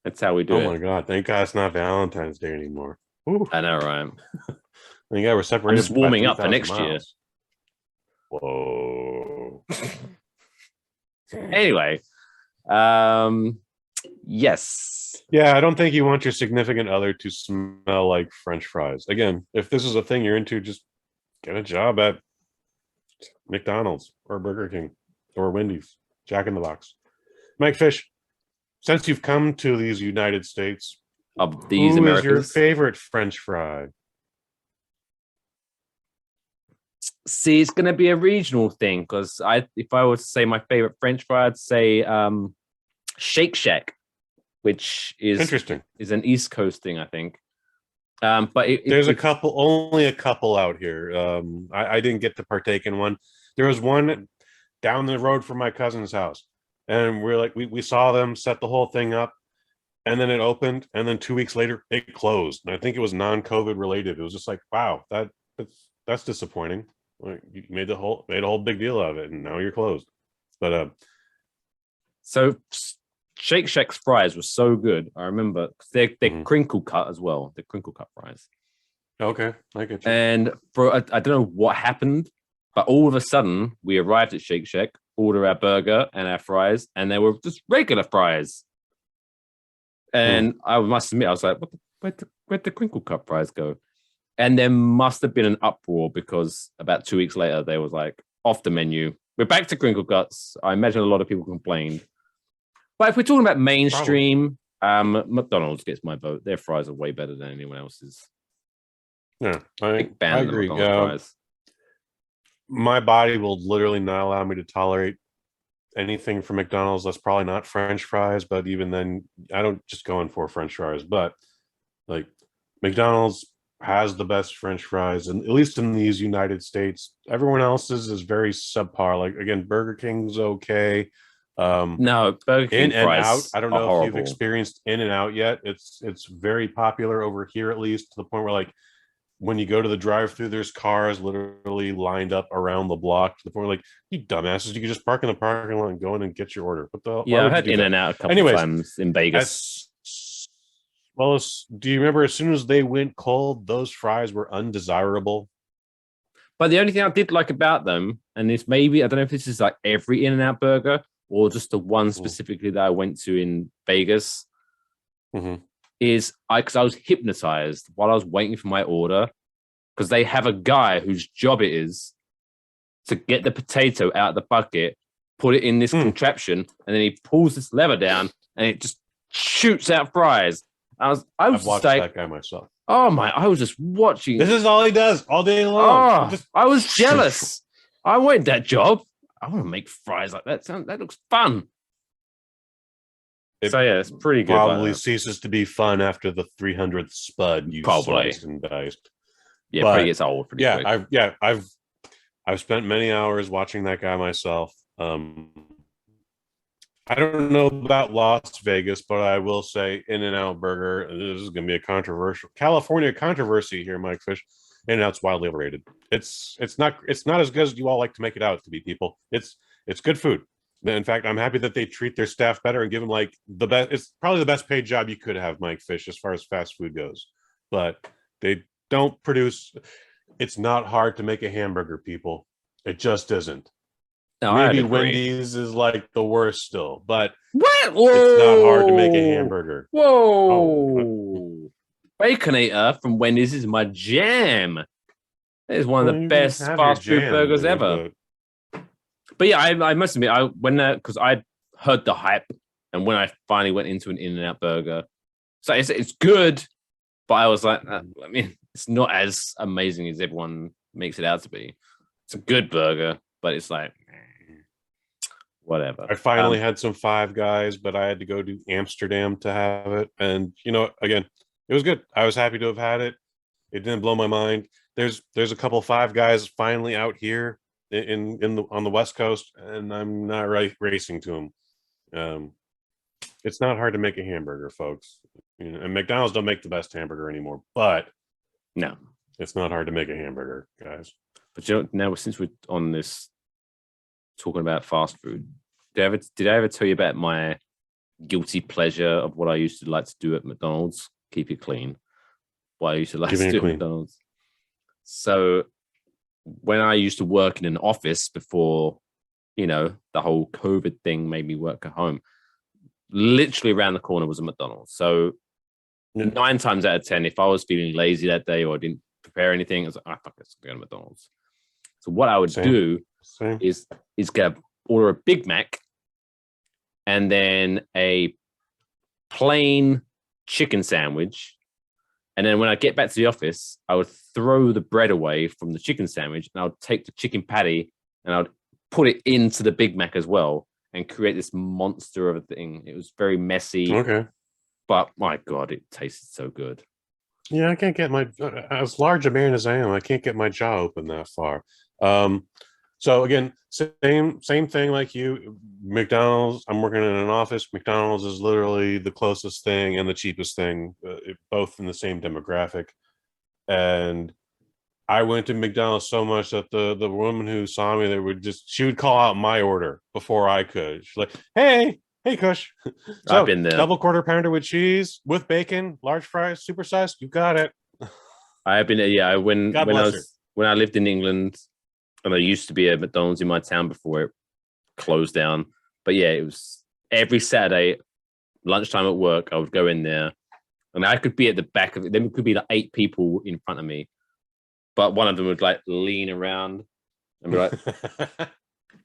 That's how we do it. Oh my God. Thank God it's not Valentine's Day anymore. Ooh. I know, right? Thank God we're separated. I'm just warming up for next year. Whoa. Anyway. Yes. Yeah, I don't think you want your significant other to smell like French fries. Again, if this is a thing you're into, just get a job at McDonald's or Burger King or Wendy's, Jack in the Box. Mike Fish, since you've come to these United States, of these who Americans, is your favorite French fry? See, it's going to be a regional thing because if I were to say my favorite French fry, I'd say Shake Shack, which is interesting. Is an East Coast thing, I think. But there's only a couple out here. I didn't get to partake in one. There was one down the road from my cousin's house, and we're like, we saw them set the whole thing up, and then it opened, and then 2 weeks later it closed. And I think it was non-COVID related. It was just like, wow, that's disappointing. Like, you made a whole big deal out of it, and now you're closed. But so Shake Shack's fries were so good. I remember they're crinkle cut as well. They're crinkle cut fries. Okay, I get you. And I don't know what happened, but all of a sudden we arrived at Shake Shack, order our burger and our fries, and they were just regular fries. And I must admit, I was like, where'd the crinkle cut fries go? And there must have been an uproar because about 2 weeks later, they was like, off the menu. We're back to crinkle cuts. I imagine a lot of people complained. But if we're talking about mainstream, McDonald's gets my vote. Their fries are way better than anyone else's. Yeah, Big fan I of the agree. McDonald's fries. My body will literally not allow me to tolerate anything from McDonald's that's probably not French fries, but even then, I don't just go in for French fries. But like McDonald's has the best French fries, and at least in these United States, everyone else's is very subpar. Like again, Burger King's okay. No, Burger King In and fries Out. I don't are know if you've horrible. experienced In and Out yet. It's very popular over here, at least to the point where like when you go to the drive-through, there's cars literally lined up around the block to the point where like, you dumbasses, you can just park in the parking lot and go in and get your order. What the hell? Yeah, I've had In and Out a couple of times in Vegas. Do you remember as soon as they went cold, those fries were undesirable? But the only thing I did like about them, and this maybe, I don't know if this is like every In and Out burger or just the one specifically that I went to in Vegas, is because I was hypnotized while I was waiting for my order, because they have a guy whose job it is to get the potato out of the bucket, put it in this contraption, and then he pulls this lever down and it just shoots out fries. I've watched that guy myself. Oh my! I was just watching. This is all he does all day long. I was jealous. I wanted that job. I want to make fries like that. That looks fun. So yeah, it's pretty good. Probably ceases to be fun after the 300th spud you sliced and diced. Yeah, but probably gets old pretty quick. I've spent many hours watching that guy myself. I don't know about Las Vegas, but I will say In-N-Out Burger. This is going to be a controversial California controversy here, Mike Fish. In-N-Out's wildly overrated. It's not as good as you all like to make it out to be, people. It's good food. In fact, I'm happy that they treat their staff better and give them like the best. It's probably the best paid job you could have, Mike Fish, as far as fast food goes. But they don't produce. It's not hard to make a hamburger, people. It just isn't. No, maybe Wendy's is like the worst still, but it's not hard to make a hamburger. Whoa. Baconator from Wendy's is my jam. It is one of the best fast food burgers ever. But yeah, I must admit, because I heard the hype, and when I finally went into an In-N-Out burger, so it's good, but I was like, I mean, it's not as amazing as everyone makes it out to be. It's a good burger, but it's like, whatever. I finally had some Five Guys, but I had to go to Amsterdam to have it, and again, it was good. I was happy to have had it. It didn't blow my mind. There's a couple Five Guys finally out here on the West Coast, and I'm not racing to them. It's not hard to make a hamburger, folks. And McDonald's don't make the best hamburger anymore, but no, it's not hard to make a hamburger, guys. But now since we're on this talking about fast food, did I ever tell you about my guilty pleasure of what I used to like to do at McDonald's? Keep it clean. What I used to like to do at McDonald's. So when I used to work in an office before, the whole COVID thing made me work at home, literally around the corner was a McDonald's. So 9 times out of 10, if I was feeling lazy that day or I didn't prepare anything, I was like, fuck this, I'm going to McDonald's. So what I would do is order a Big Mac and then a plain chicken sandwich. And then when I get back to the office, I would throw the bread away from the chicken sandwich and I would take the chicken patty and I would put it into the Big Mac as well and create this monster of a thing. It was very messy. Okay. But my God, it tasted so good. Yeah, I can't get as large a man as I am, I can't get my jaw open that far. So again, same thing like you. McDonald's, I'm working in an office. McDonald's is literally the closest thing and the cheapest thing, both in the same demographic. And I went to McDonald's so much that the woman who saw me, she would call out my order before I could. She's like, hey, Kush. So, I've been there. Double quarter pounder with cheese, with bacon, large fries, supersized. You got it. I have been there. Yeah, when I lived in England, and there used to be a McDonald's in my town before it closed down. But yeah, it was every Saturday lunchtime at work. I would go in there, and I could be at the back of it. There could be like 8 people in front of me, but one of them would like lean around and be like,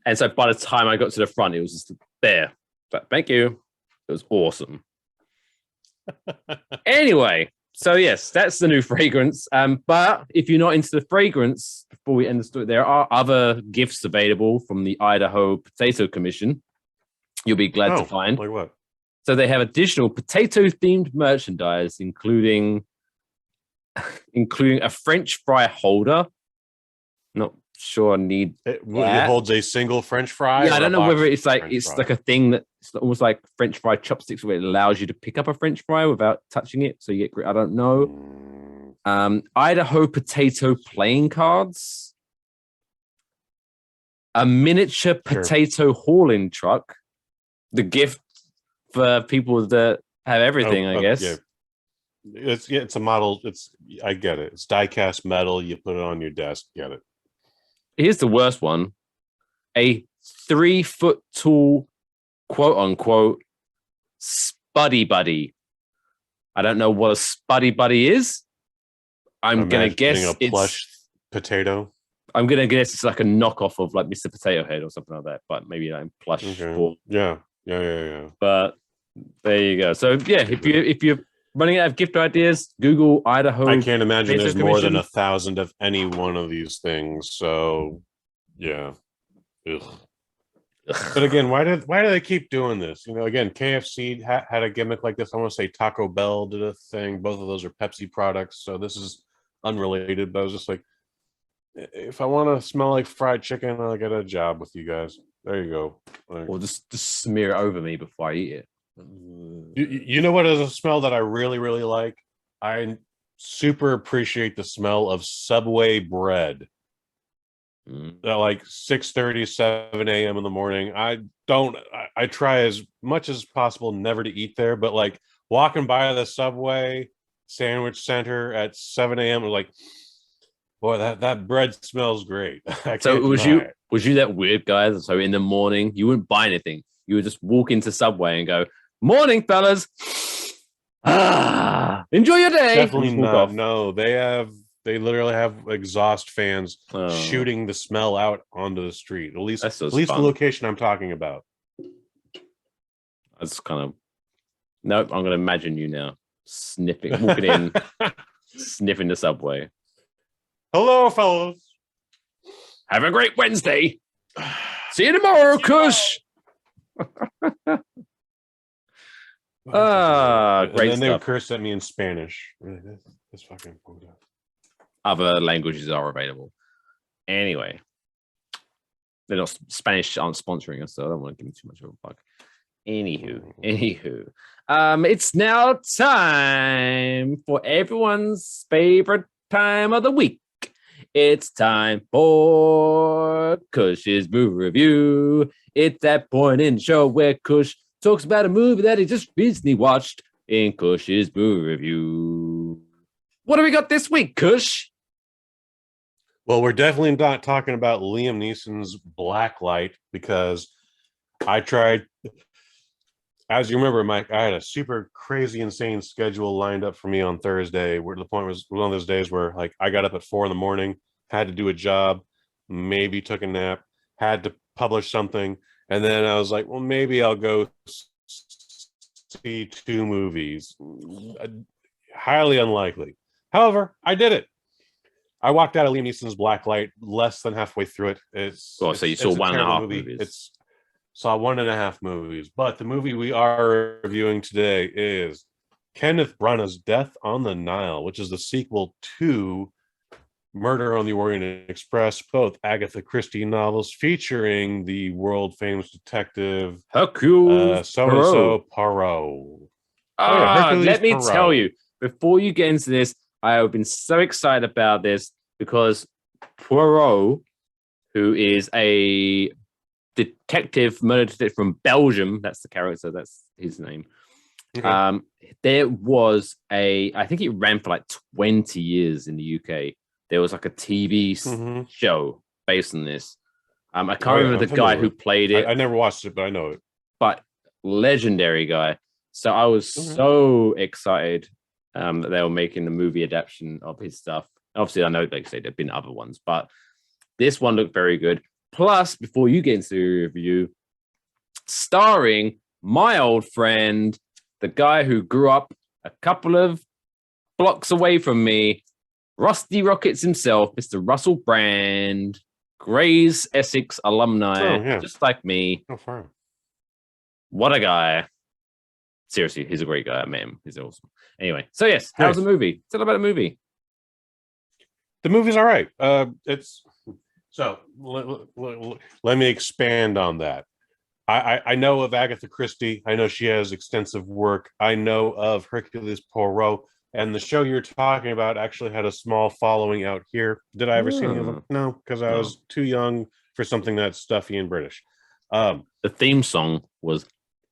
and so by the time I got to the front, it was just there. But thank you. It was awesome. Anyway, so yes, that's the new fragrance. But if you're not into the fragrance, before we end the story, there are other gifts available from the Idaho Potato Commission. You'll be glad to find. Like what? So they have additional potato-themed merchandise, including a French fry holder. Not sure I need it holds a single French fry. Yeah, I don't know whether it's like French it's fry? like a thing that's almost like French fry chopsticks, where it allows you to pick up a French fry without touching it. So you get, I don't know. Idaho potato playing cards, a miniature potato hauling truck, the gift for people that have everything, I guess. Yeah. It's a model. I get it. It's die-cast metal. You put it on your desk. Get it. Here's the worst one: a 3-foot tall, quote unquote, Spuddy Buddy. I don't know what a Spuddy Buddy is. I'm gonna guess a plush potato. I'm gonna guess it's like a knockoff of like Mr. Potato Head or something like that, but maybe like plush. Okay. Yeah. But there you go. So yeah, if you're running out of gift ideas, Google Idaho. I can't imagine there's Commission. more than 1,000 of any one of these things. So yeah. Ugh. But again, why do they keep doing this? You know, again, KFC had a gimmick like this. I want to say Taco Bell did a thing. Both of those are Pepsi products, so this is unrelated. But I was just like, if I want to smell like fried chicken, I'll get a job with you guys. There you go. Or just smear it over me before I eat it. You know what is a smell that I really, really like? I super appreciate the smell of Subway bread. At like 6:30, 7 a.m. in the morning. I try as much as possible never to eat there, but like walking by the Subway sandwich center at 7 a.m. like, boy, that bread smells great. So was you that weird guy? So in the morning, you wouldn't buy anything. You would just walk into Subway and go, "Morning, fellas. Enjoy your day." Definitely not. No, they literally have exhaust fans shooting the smell out onto the street. At least the location I'm talking about. That's kind of nope. I'm going to imagine you now walking in, sniffing the Subway. Hello, fellas. Have a great Wednesday. See you tomorrow, Kush. Great. And then they would curse at me in Spanish. Really, that's fucking pulled up. Other languages are available. Anyway, they're not Spanish aren't sponsoring us, so I don't want to give them too much of a plug. Anywho, it's now time for everyone's favorite time of the week. It's time for Kush's movie review. It's that point in the show where Kush talks about a movie that he just recently watched in Kush's movie review. What do we got this week, Kush? Well, we're definitely not talking about Liam Neeson's Blacklight because I tried. As you remember, Mike, I had a super crazy, insane schedule lined up for me on Thursday. Where the point was one of those days where, like, I got up at 4 a.m, had to do a job, maybe took a nap, had to publish something, and then I was like, well, maybe I'll go see 2 movies. Highly unlikely. However, I did it. I walked out of Liam Neeson's Blacklight less than halfway through it. So you saw 1.5 movies. Saw 1.5 movies. But the movie we are reviewing today is Kenneth Branagh's Death on the Nile, which is the sequel to Murder on the Orient Express, both Agatha Christie novels featuring the world famous detective Hercule Poirot. Let me tell you, before you get into this, I have been so excited about this because Poirot, who is a murder detective from Belgium, that's the character, that's his name. Okay. There was I think it ran for like 20 years in the UK. There was like a TV show based on this. I can't remember the guy who played it. I never watched it, but I know it. But legendary guy. So I was so excited that they were making the movie adaptation of his stuff. Obviously, I know, like I said, there have been other ones, but this one looked very good. Plus, before you get into the review, starring my old friend, the guy who grew up a couple of blocks away from me, Rusty Rockets himself, Mr. Russell Brand, Gray's Essex alumni, just like me. Oh, fine. What a guy. Seriously, he's a great guy. I met him. He's awesome. Anyway, so yes, how's the movie? Tell about the movie. The movie's all right. It's so let me expand on that. I know of Agatha Christie. I know she has extensive work. I know of Hercules Poirot, and the show you're talking about actually had a small following out here. Did I ever see any of them? No, because I was too young for something that's stuffy and British. The theme song was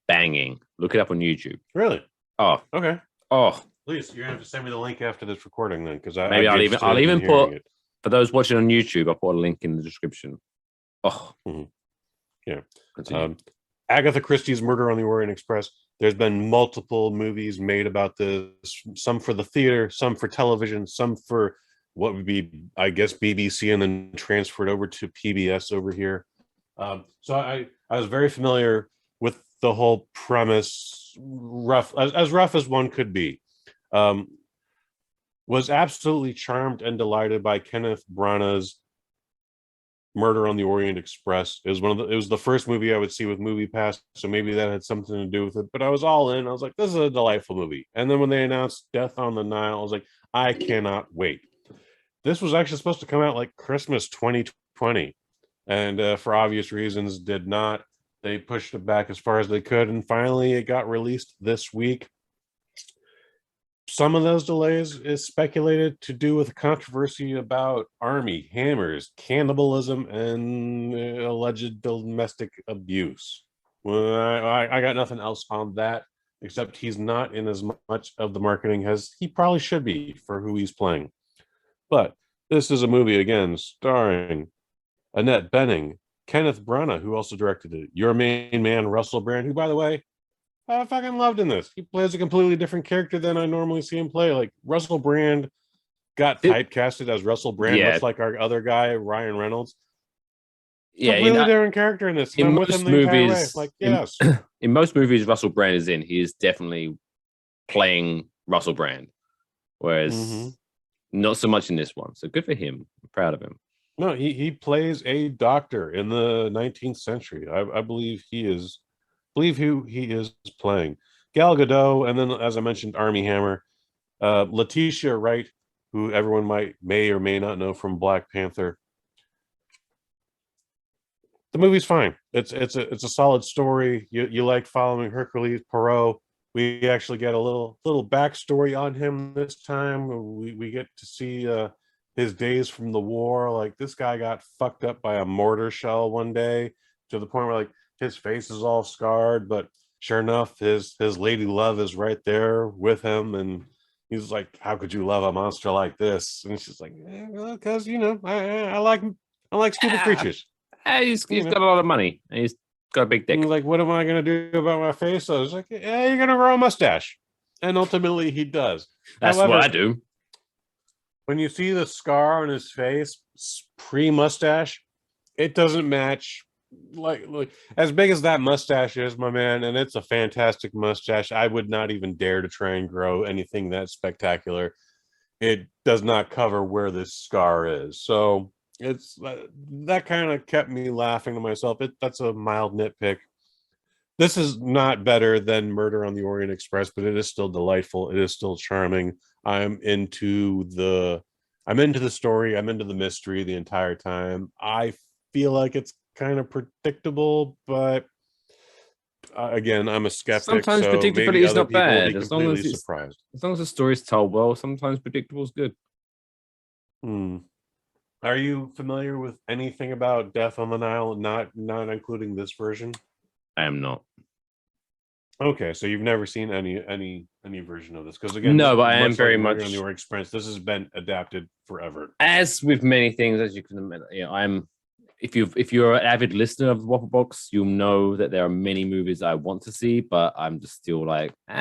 banging. Look it up on YouTube. Really? Oh, okay. Oh, please, you're gonna have to send me the link after this recording then, because maybe I'll even put it. For those watching on YouTube, I'll put a link in the description. Oh, yeah. Agatha Christie's Murder on the Orient Express. There's been multiple movies made about this, some for the theater, some for television, some for what would be, I guess, BBC, and then transferred over to PBS over here. So I was very familiar with the whole premise, rough as one could be. Was absolutely charmed and delighted by Kenneth Branagh's Murder on the Orient Express. It was the first movie I would see with MoviePass, so maybe that had something to do with it. But I was all in. I was like, this is a delightful movie. And then when they announced Death on the Nile, I was like, I cannot wait. This was actually supposed to come out like Christmas 2020, and for obvious reasons did not. They pushed it back as far as they could, and finally it got released this week. Some of those delays is speculated to do with controversy about army hammers, cannibalism, and alleged domestic abuse. Well, I got nothing else on that, except he's not in as much of the marketing as he probably should be for who he's playing. But this is a movie, again, starring Annette Bening, Kenneth Branagh, who also directed it, your main man, Russell Brand, who, by the way, I fucking loved in this. He plays a completely different character than I normally see him play. Like, Russell Brand got typecasted as Russell Brand, much like our other guy, Ryan Reynolds. Completely different character in this. In most movies, like, yes. In most movies Russell Brand is in, he is definitely playing Russell Brand. Whereas not so much in this one. So good for him. I'm proud of him. No, he plays a doctor in the 19th century. I believe who he is playing. Gal Gadot, and then, as I mentioned, Armie Hammer. Letitia Wright, who everyone may or may not know from Black Panther. The movie's fine. It's a solid story. You like following Hercules Poirot. We actually get a little backstory on him this time. We get to see his days from the war. Like, this guy got fucked up by a mortar shell one day, to the point where, like, his face is all scarred, but sure enough, his lady love is right there with him, and he's like, "How could you love a monster like this?" And she's like, "Because I like stupid creatures." He's got a lot of money. And he's got a big dick. Like, what am I gonna do about my face? So I was like, "Yeah, you're gonna grow a mustache," and ultimately he does. That's what I do. When you see the scar on his face pre-mustache, it doesn't match. Like as big as that mustache is, my man, and it's a fantastic mustache. I would not even dare to try and grow anything that spectacular. It does not cover where this scar is. So it's that kind of kept me laughing to myself. That's a mild nitpick. This is not better than Murder on the Orient Express, but it is still delightful. It is still charming. I'm into the story. I'm into the mystery the entire time. I feel like it's kind of predictable, but again, I'm a skeptic. Sometimes so predictability is not bad. As long as the story's told well, sometimes predictable is good. Are you familiar with anything about Death on the Nile, not including this version? I am not. Okay, so you've never seen any version of this, because again, no, but I am very much on the Orient Express. This has been adapted forever. As with many things, as you can imagine, I'm. If you're an avid listener of Waffle Box, you'll know that there are many movies I want to see, but I'm just still like, not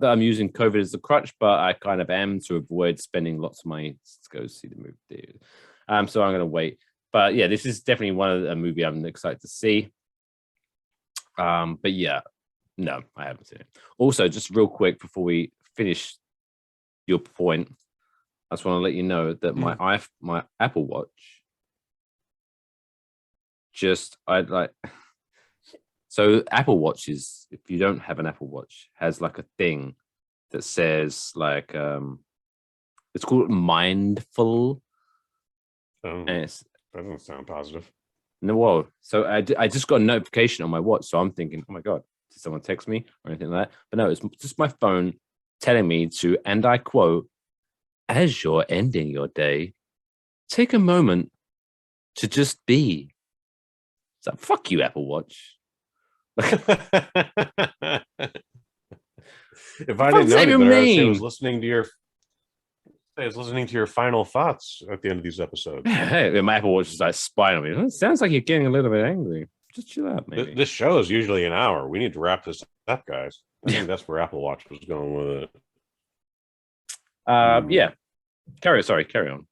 that I'm using COVID as a crutch, but I kind of am, to avoid spending lots of money to go see the movie. So I'm going to wait. But yeah, this is definitely one of the movie I'm excited to see. But yeah, no, I haven't seen it. Also, just real quick before we finish your point, I just want to let you know that my Apple Watch so Apple Watches, if you don't have an Apple Watch, has like a thing that says like it's called Mindful. And that doesn't sound positive. No, whoa. So I just got a notification on my watch, so I'm thinking, oh my god, did someone text me or anything like that? But no, it's just my phone telling me to, and I quote, as you're ending your day, take a moment to just be. So fuck you, Apple Watch. If I didn't know any better, I'd say I was listening to your final thoughts at the end of these episodes. Hey, my Apple Watch is like spying on me. It sounds like you're getting a little bit angry. Just chill out, maybe. This show is usually an hour. We need to wrap this up, guys. I think that's where Apple Watch was going with it. Yeah. Carry on.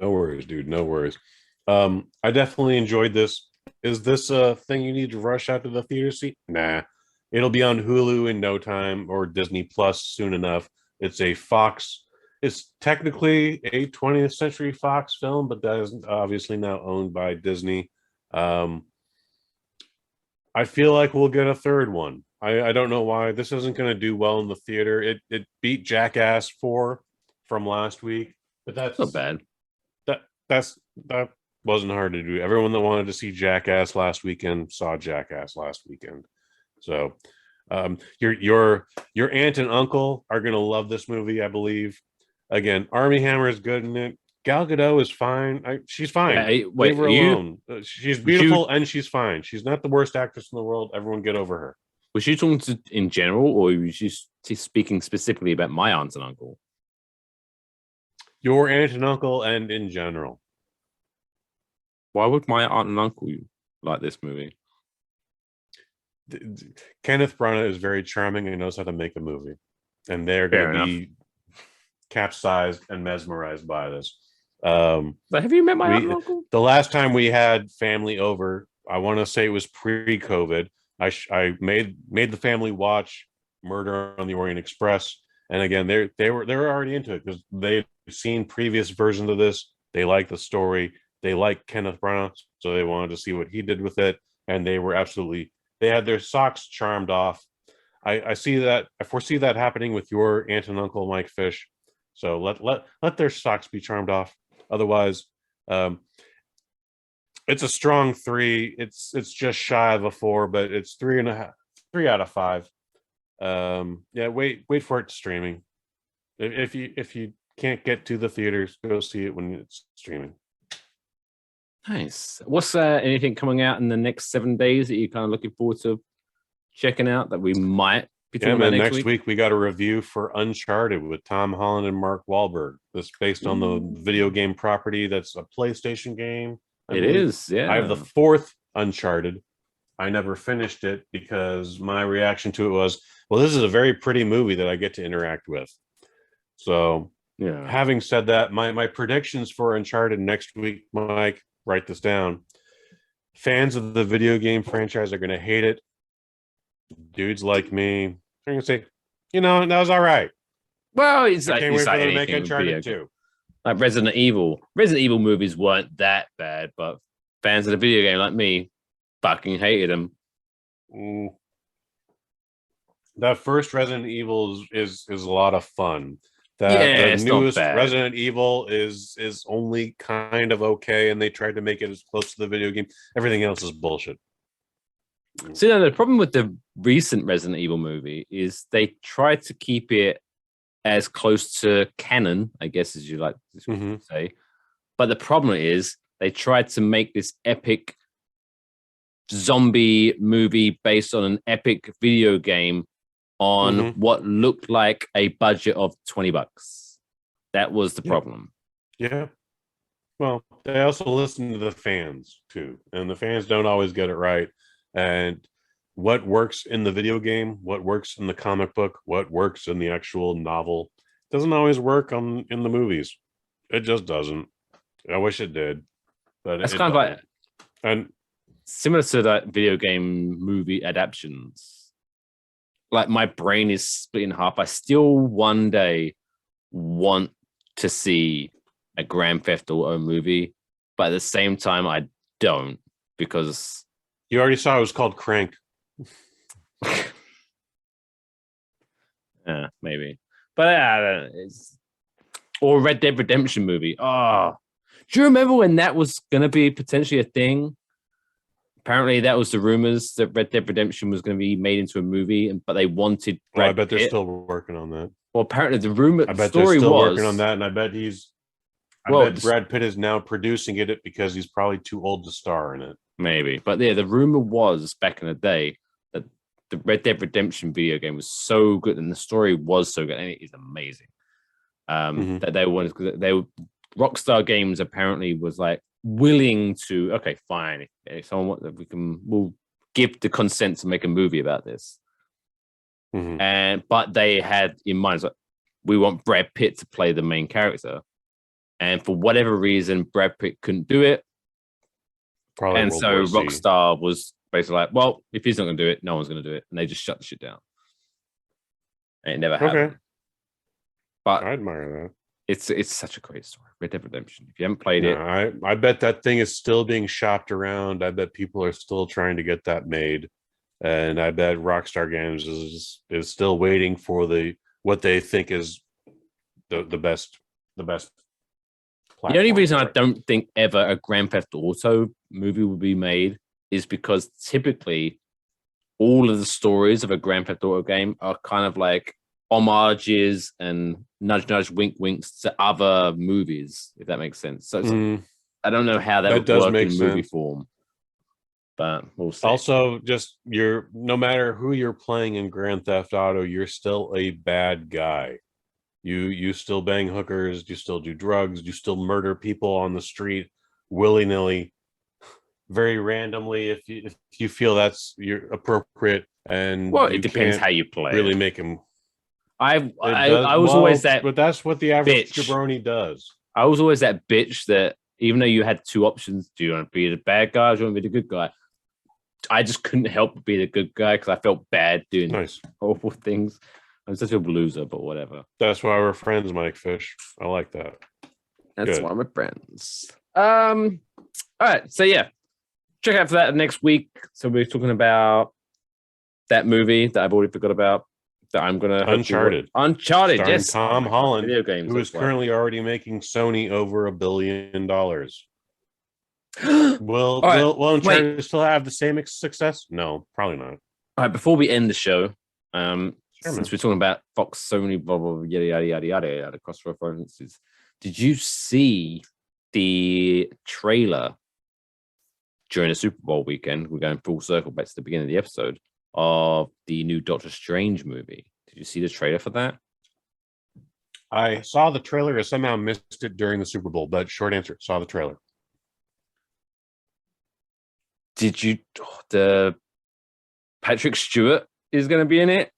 No worries, dude. No worries. I definitely enjoyed this. Is this a thing you need to rush out to the theater see? Nah. It'll be on Hulu in no time or Disney Plus soon enough. It's a Fox. It's technically a 20th Century Fox film, but that is obviously now owned by Disney. I feel like we'll get a third one. I don't know why this isn't going to do well in the theater. It beat Jackass 4 from last week, but that's not bad. That wasn't hard to do. Everyone that wanted to see Jackass last weekend saw Jackass last weekend. So your aunt and uncle are going to love this movie, I believe. Again, Armie Hammer is good in it. Gal Gadot is fine. She's fine. Leave her alone. She's beautiful and she's fine. She's not the worst actress in the world. Everyone get over her. Was you talking in general, or was you speaking specifically about my aunt and uncle? Your aunt and uncle, and in general. Why would my aunt and uncle like this movie? Kenneth Branagh is very charming and knows how to make a movie, and they're going to be capsized and mesmerized by this. But have you met my aunt and uncle? The last time we had family over, I want to say it was pre-COVID. I made the family watch Murder on the Orient Express, and again they were already into it because they'd seen previous versions of this. They liked the story. They liked Kenneth Branagh, so they wanted to see what he did with it, and they had their socks charmed off. I foresee that happening with your aunt and uncle Mike Fish. So let their socks be charmed off. Otherwise, it's a strong 3. It's just shy of a 4, but it's 3.5, 3 out of 5. Yeah, wait for it streaming. If you can't get to the theaters, go see it when it's streaming. Nice. What's anything coming out in the next 7 days that you're kind of looking forward to checking out that we might be talking about next week? We got a review for Uncharted with Tom Holland and Mark Wahlberg. This based on the video game property that's a PlayStation game. It is, yeah. I have the 4th Uncharted. I never finished it because my reaction to it was, well, this is a very pretty movie that I get to interact with. So, yeah. Having said that, my predictions for Uncharted next week, Mike, write this down. Fans of the video game franchise are going to hate it. Dudes like me are going to say, that was all right. Well, it's like, can't wait for them to make Uncharted 2. Like Resident Evil movies weren't that bad, but fans of the video game like me fucking hated them. That first Resident Evil is a lot of fun. The newest Resident Evil is only kind of okay, and they tried to make it as close to the video game. Everything else is bullshit. See, the problem with the recent Resident Evil movie is they tried to keep it as close to canon, I guess, as you like to say. But the problem is they tried to make this epic zombie movie based on an epic video game on what looked like a budget of $20. That was the problem. Yeah. Well, they also listen to the fans too, and the fans don't always get it right. And what works in the video game, what works in the comic book, what works in the actual novel doesn't always work in the movies. It just doesn't. I wish it did, but it's kind of like, and similar to that video game movie adaptations. Like my brain is split in half. I still one day want to see a Grand Theft Auto movie, but at the same time, I don't because You already saw it was called Crank. yeah, maybe. But it's or Red Dead Redemption movie. Oh, do you remember when that was going to be potentially a thing? Apparently, that was the rumors that Red Dead Redemption was going to be made into a movie, but they wanted Brad I bet they're Pitt. still working on that. Well, apparently the rumor, I bet story they're still was working on that, and I bet well, Brad Pitt is now producing it because he's probably too old to star in it. maybe, but yeah, the rumor was back in the day that the Red Dead Redemption video game was so good, and the story was so good, and it is amazing. That they wanted because Rockstar Games apparently was like willing to okay, fine, if someone wants, we'll give the consent to make a movie about this. But they had in mind like we want Brad Pitt to play the main character, and for whatever reason, Brad Pitt couldn't do it. Probably and World so War Z. Rockstar was basically like, well, if he's not going to do it, no one's going to do it, and they just shut the shit down. And it never happened. Okay, But I admire that. It's such a great story, Red Dead Redemption. If you haven't played it, I bet that thing is still being shopped around. I bet people are still trying to get that made, and I bet Rockstar Games is still waiting for what they think is the best. The only reason I don't think ever a Grand Theft Auto movie would be made is because typically all of the stories of a Grand Theft Auto game are kind of like homages and nudge, wink, winks to other movies, if that makes sense. So I don't know how that would work in movie form, but we'll see. Also, just no matter who you're playing in Grand Theft Auto, you're still a bad guy. You still bang hookers, you still do drugs, you still murder people on the street willy-nilly, very randomly if you feel that's appropriate. And well, it depends how you play. Really make him. I was always that, but that's what the average bitch. jabroni does. I was always that bitch that even though you had two options, do you want to be the bad guy or do you want to be the good guy? I just couldn't help but be the good guy because I felt bad doing awful things. I'm such a loser, but whatever. That's why we're friends, Mike Fish. I like that. That's why we're friends. All right, so yeah, check out for that next week. So we're talking about that movie that I've already forgot about. That I'm gonna Uncharted, yes, Tom Holland, video games, who is currently already making Sony over $1 billion. Will Uncharted still have the same success? No, probably not. All right, before we end the show, since we're talking about Fox, Sony, blah blah, yada yada yada yada, cross references, did you see the trailer during the Super Bowl weekend? We're going full circle back to the beginning of the episode of the new Doctor Strange movie. Did you see the trailer for that? I saw the trailer. I somehow missed it during the Super Bowl, but short answer, saw the trailer. Did you? The Patrick Stewart is going to be in it.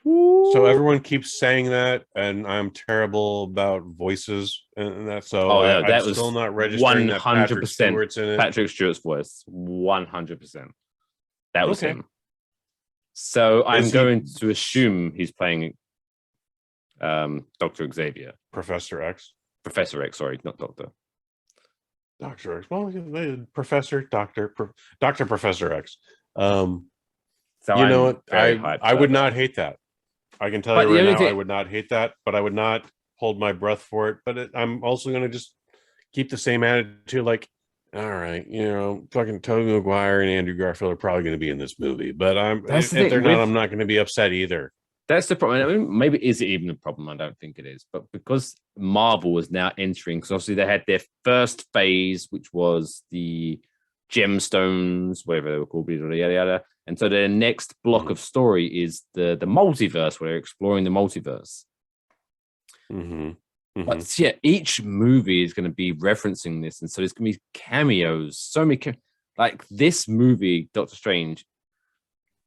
So everyone keeps saying that, and I'm terrible about voices and that. So I'm still not registering 100% that Patrick Stewart's in it. Patrick Stewart's voice, 100%. That was him. So I'm going to assume he's playing Dr. Xavier. Professor X. Professor X, sorry, not Doctor. Dr. X. Well, Professor, Doctor, Professor X. So you know what? I would not hate that. I can tell you right now, I would not hate that, but I would not hold my breath for it. But I'm also going to just keep the same attitude, like, all right, fucking Tobey Maguire and Andrew Garfield are probably going to be in this movie, but if they're not, I'm not going to be upset either. That's the problem. I mean, maybe is it even a problem? I don't think it is, but because Marvel is now entering, because obviously they had their first phase, which was the gemstones, whatever they were called, yada yada. And so the next block of story is the multiverse, where they're exploring the multiverse. But yeah, each movie is going to be referencing this, and so there's going to be cameos. So many, like this movie, Doctor Strange,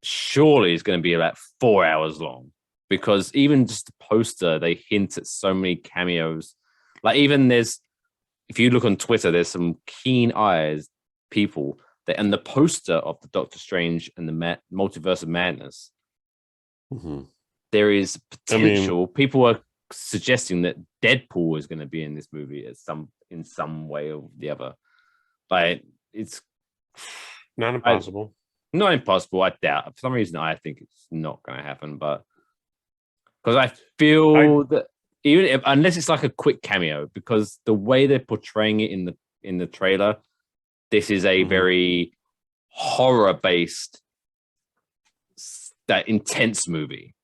surely is going to be like 4 hours long, because even just the poster, they hint at so many cameos. Like even if you look on Twitter, there's some keen eyes people and the poster of the Doctor Strange and the Multiverse of Madness, there is potential. People are suggesting that Deadpool is going to be in this movie in some way or the other. Like, it's not impossible. Not impossible. I doubt. For some reason, I think it's not going to happen. But because I feel that unless it's like a quick cameo, because the way they're portraying it in the trailer, this is a very horror-based, that intense movie.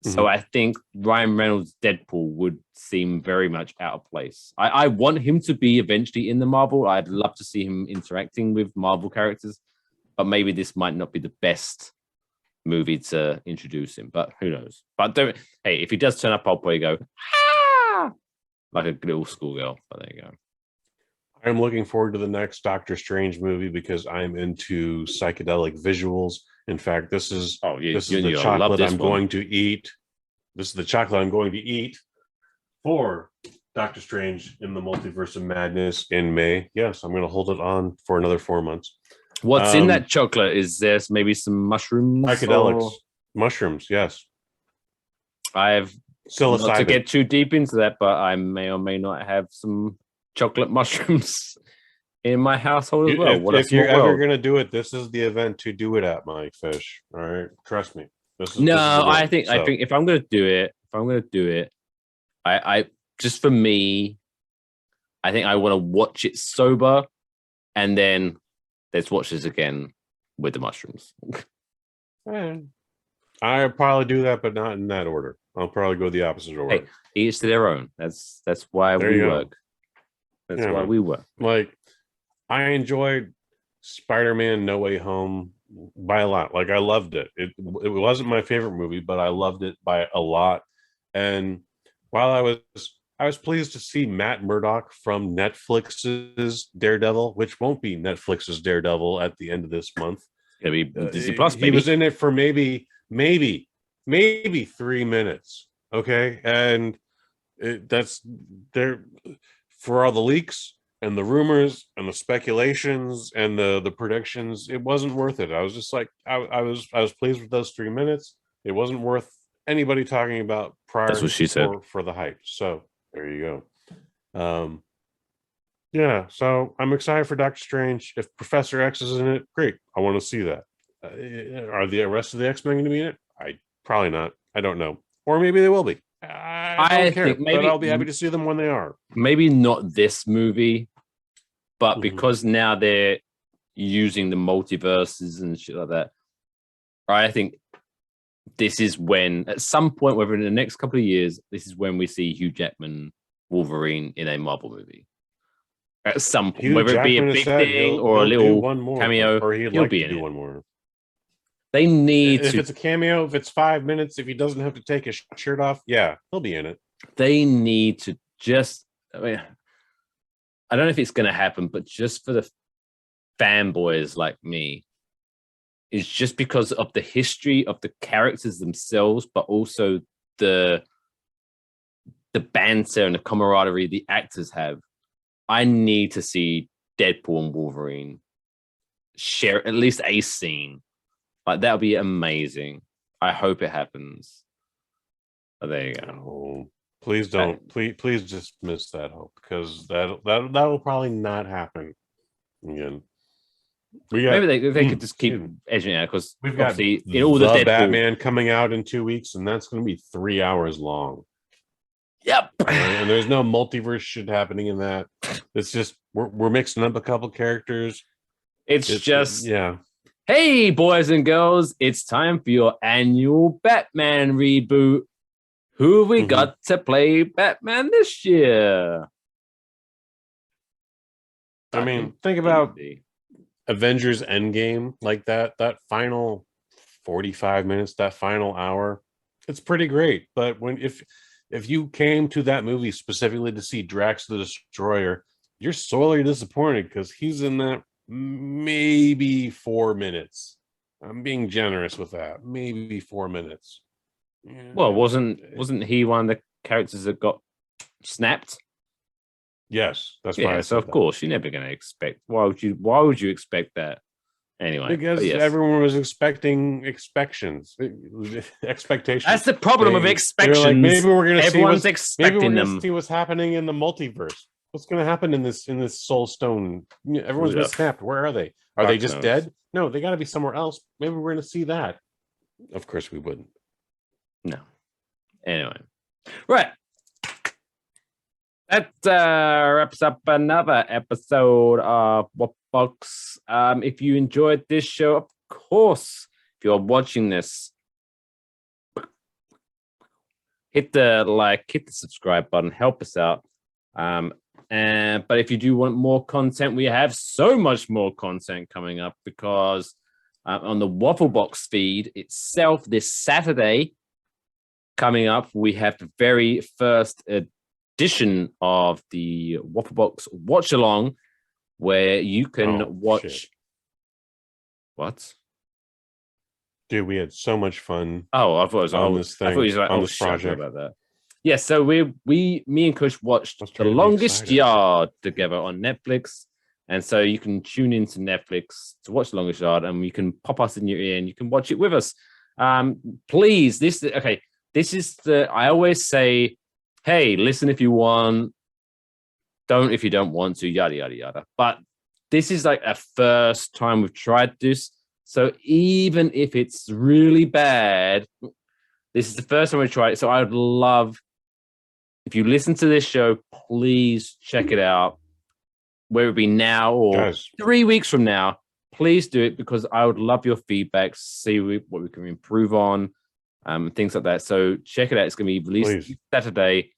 So I think Ryan Reynolds' Deadpool would seem very much out of place. I want him to be eventually in the Marvel. I'd love to see him interacting with Marvel characters, but maybe this might not be the best movie to introduce him. But who knows? But if he does turn up, I'll probably go, ah! Like a little schoolgirl. But there you go. I'm looking forward to the next Doctor Strange movie because I'm into psychedelic visuals. In fact, this is the chocolate I'm going to eat. This is the chocolate I'm going to eat for Doctor Strange in the Multiverse of Madness in May. Yes, I'm going to hold it on for another 4 months. What's in that chocolate? Is there maybe some mushrooms? Psychedelics. Mushrooms, yes. I've not to get too deep into that, but I may or may not have some chocolate mushrooms in my household as well. If you're ever going to do it, this is the event to do it at, Mike Fish. All right, trust me. I think if I'm going to do it, I just for me, I think I want to watch it sober, and then let's watch this again with the mushrooms. I'll probably do that, but not in that order. I'll probably go the opposite order. Hey, each to their own. That's why we work. That's why we work. Like, I enjoyed Spider-Man No Way Home by a lot. Like, I loved it. It wasn't my favorite movie, but I loved it by a lot. And while I was pleased to see Matt Murdock from Netflix's Daredevil, which won't be Netflix's Daredevil at the end of this month. It's gonna be Disney Plus. He was in it for maybe 3 minutes. Okay, and that's there for all the leaks and the rumors and the speculations and the predictions. It wasn't worth it. I was just like, I was pleased with those 3 minutes. It wasn't worth anybody talking about prior. That's what she said for the hype. So there you go. Yeah, so I'm excited for Doctor Strange. If Professor X is in it, great. I want to see that. Are the rest of the X-Men going to be in it? Probably not. I don't know. Or maybe they will be. I don't care, but I'll be happy to see them when they are. Maybe not this movie, but because now they're using the multiverses and shit like that, I think this is when, at some point, whether in the next couple of years, this is when we see Hugh Jackman Wolverine in a Marvel movie. At some point, whether it be a big thing or a little cameo, or he'll be in one more. They need if it's a cameo, if it's 5 minutes, if he doesn't have to take his shirt off, yeah, he'll be in it. They need to just, I don't know if it's going to happen, but just for the fanboys like me, it's just because of the history of the characters themselves, but also the banter and the camaraderie the actors have. I need to see Deadpool and Wolverine share at least a scene. Like, that would be amazing. I hope it happens. Oh, there you go. Oh, please don't. Please just miss that hope, because that will probably not happen again. Maybe they could just keep edging it out, because we've got in all the Deadpool, Batman coming out in 2 weeks, and that's going to be 3 hours long. Yep. And there's no multiverse shit happening in that. It's just we're mixing up a couple characters. It's just hey, boys and girls, it's time for your annual Batman reboot. Who have we got to play Batman this year? I mean, think about Avengers Endgame, like that final 45 minutes, that final hour. It's pretty great. But if you came to that movie specifically to see Drax the Destroyer, you're sorely disappointed, because he's in that maybe 4 minutes. I'm being generous with that. Maybe 4 minutes. Well, wasn't he one of the characters that got snapped? Yes, that's why Yeah, I so said of that. course you're never going to expect. Why would you expect that anyway? Because Yes. everyone was expecting expectations. That's the problem of They're expectations. like, maybe we're going to see Everyone's maybe expecting we're going them. to see what's happening in the multiverse. What's going to happen in this Soul Stone? Everyone's been snapped. Where are they? Are they just dead? No, they got to be somewhere else. Maybe we're going to see that. Of course, we wouldn't. No. Anyway, right. That wraps up another episode of Waffle Box. If you enjoyed this show, of course, if you're watching this, hit the like, hit the subscribe button, help us out. But if you do want more content, we have so much more content coming up because on the Waffle Box feed itself this Saturday coming up, we have the very first edition of the Waffle Box Watch Along, where you can watch. Shit. What? Dude, we had so much fun. Oh, I thought it was on this thing. I thought he was like, on oh, this project about that. Yeah, so me and Kush watched The Longest Yard together on Netflix. And so you can tune into Netflix to watch The Longest Yard, and you can pop us in your ear and you can watch it with us. Please, this is I always say, hey, listen if you want, don't if you don't want to, yada, yada, yada. But this is like a first time we've tried this. So even if it's really bad, this is the first time we tried it. So I would love, if you listen to this show, please check it out. Whether it be now or 3 weeks from now, please do it because I would love your feedback, see what we can improve on, things like that. So check it out. It's going to be released Saturday.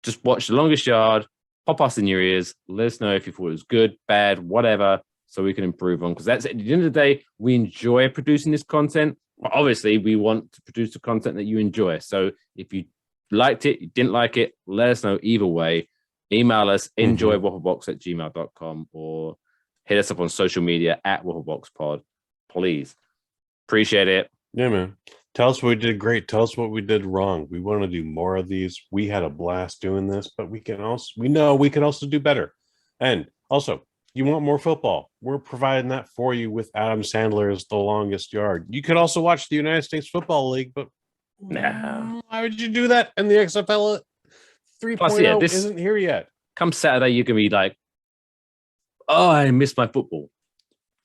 Just watch The Longest Yard, pop us in your ears, let us know if you thought it was good, bad, whatever, so we can improve on. Because that's at the end of the day, we enjoy producing this content, but obviously we want to produce the content that you enjoy. So if you liked it, you didn't like it, let us know either way. Email us, enjoywafflebox@gmail.com, or hit us up on social media @waffleboxpod. Please. Appreciate it. Yeah, man. Tell us what we did great. Tell us what we did wrong. We want to do more of these. We had a blast doing this, but we know we can also do better. And also, you want more football? We're providing that for you with Adam Sandler's The Longest Yard. You could also watch the United States Football League, but no. Why would you do that? And the XFL 3.0 isn't here yet. Come Saturday, you can be like, oh, I missed my football.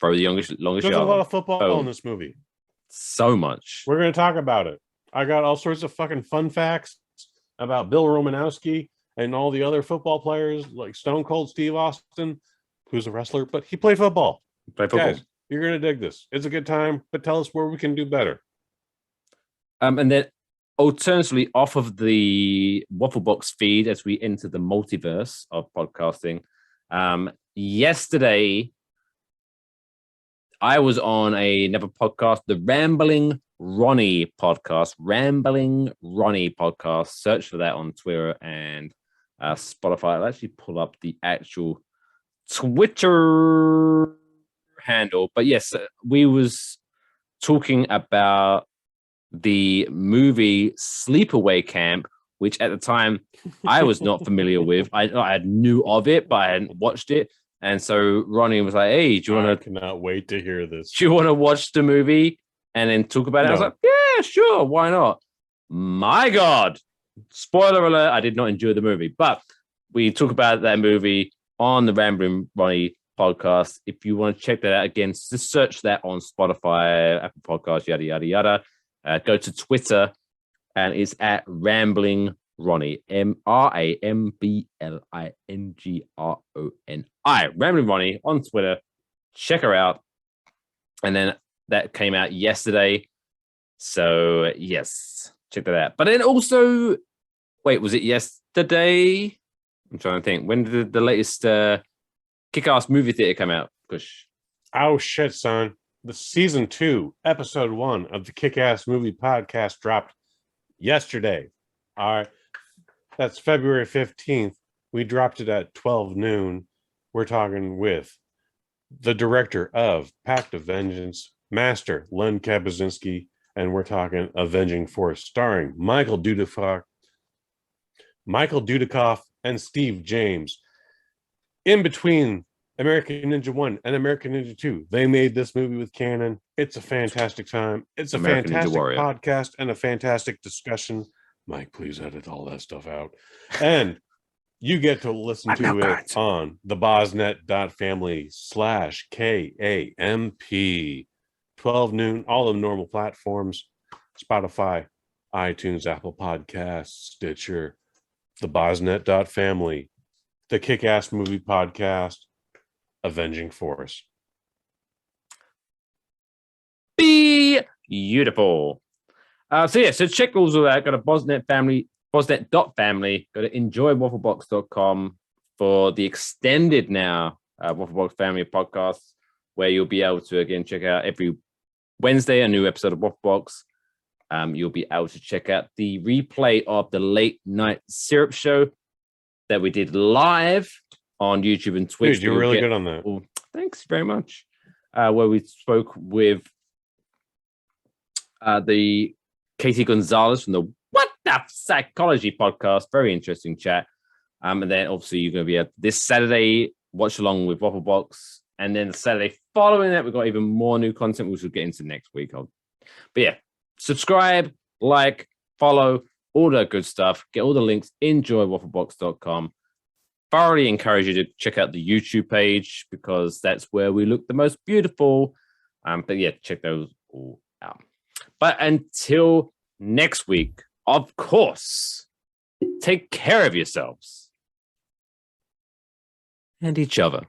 Throw the longest There's yard. a lot of football in this movie. So much. We're going to talk about it. I got all sorts of fucking fun facts about Bill Romanowski and all the other football players, like Stone Cold Steve Austin, who's a wrestler, but he played football. Guys, you're going to dig this. It's a good time, but tell us where we can do better. And then alternatively, off of the Waffle Box feed as we enter the multiverse of podcasting, yesterday I was on another podcast, the Rambling Ronnie podcast. Search for that on Twitter and Spotify. I'll actually pull up the actual Twitter handle. But yes, we was talking about the movie Sleepaway Camp, which at the time I was not familiar with. I knew of it, but I hadn't watched it. And so Ronnie was like, hey, do you want to... I cannot wait to hear this. Do you want to watch the movie and then talk about it? I was like, yeah, sure. Why not? My God. Spoiler alert, I did not enjoy the movie. But we talk about that movie on the Rambling Ronnie podcast. If you want to check that out again, just search that on Spotify, Apple Podcasts, yada, yada, yada. Go to Twitter and it's at Rambling Ronnie, RAMBLINGRONI, Rambling Ronnie on Twitter. Check her out. And then that came out yesterday. So yes, check that out. But then also, wait, was it yesterday? I'm trying to think. When did the latest Kick-Ass movie theater come out? Kush. Oh shit, son. The season 2, episode 1 of the Kick-Ass Movie Podcast dropped yesterday. All right. That's February 15th. We dropped it at 12 noon. We're talking with the director of Pact of Vengeance, Master Len Kabaczynski, and we're talking Avenging Force, starring Michael Dudikoff and Steve James. in between American Ninja 1 and American Ninja 2, they made this movie with canon. It's a fantastic time. It's a American Ninja fantastic Warrior. podcast and a fantastic discussion. Mike, please edit all that stuff out. And you get to listen to it on the bosnet.family/KAMP. 12 noon, all the normal platforms, Spotify, iTunes, Apple Podcasts, Stitcher, the bosnet.family, the Kick-Ass Movie Podcast, Avenging Force. Beautiful. So check those all out. Go to bosnet.family, go to enjoywafflebox.com for the extended now Waffle Box Family podcast, where you'll be able to, again, check out every Wednesday a new episode of Waffle Box. You'll be able to check out the replay of the late night syrup show that we did live on YouTube and Twitch. Dude, you're really good on that. Well, thanks very much. Where we spoke with the Casey Gonzalez from the What the Psychology podcast. Very interesting chat. And then obviously you're going to be at this Saturday, watch along with Waffle Box. And then the Saturday following that, we've got even more new content, which we'll get into next week. But yeah, subscribe, like, follow, all that good stuff. Get all the links. Enjoywafflebox.com. Thoroughly encourage you to check out the YouTube page because that's where we look the most beautiful. But yeah, check those all out. But until next week, of course, take care of yourselves and each other.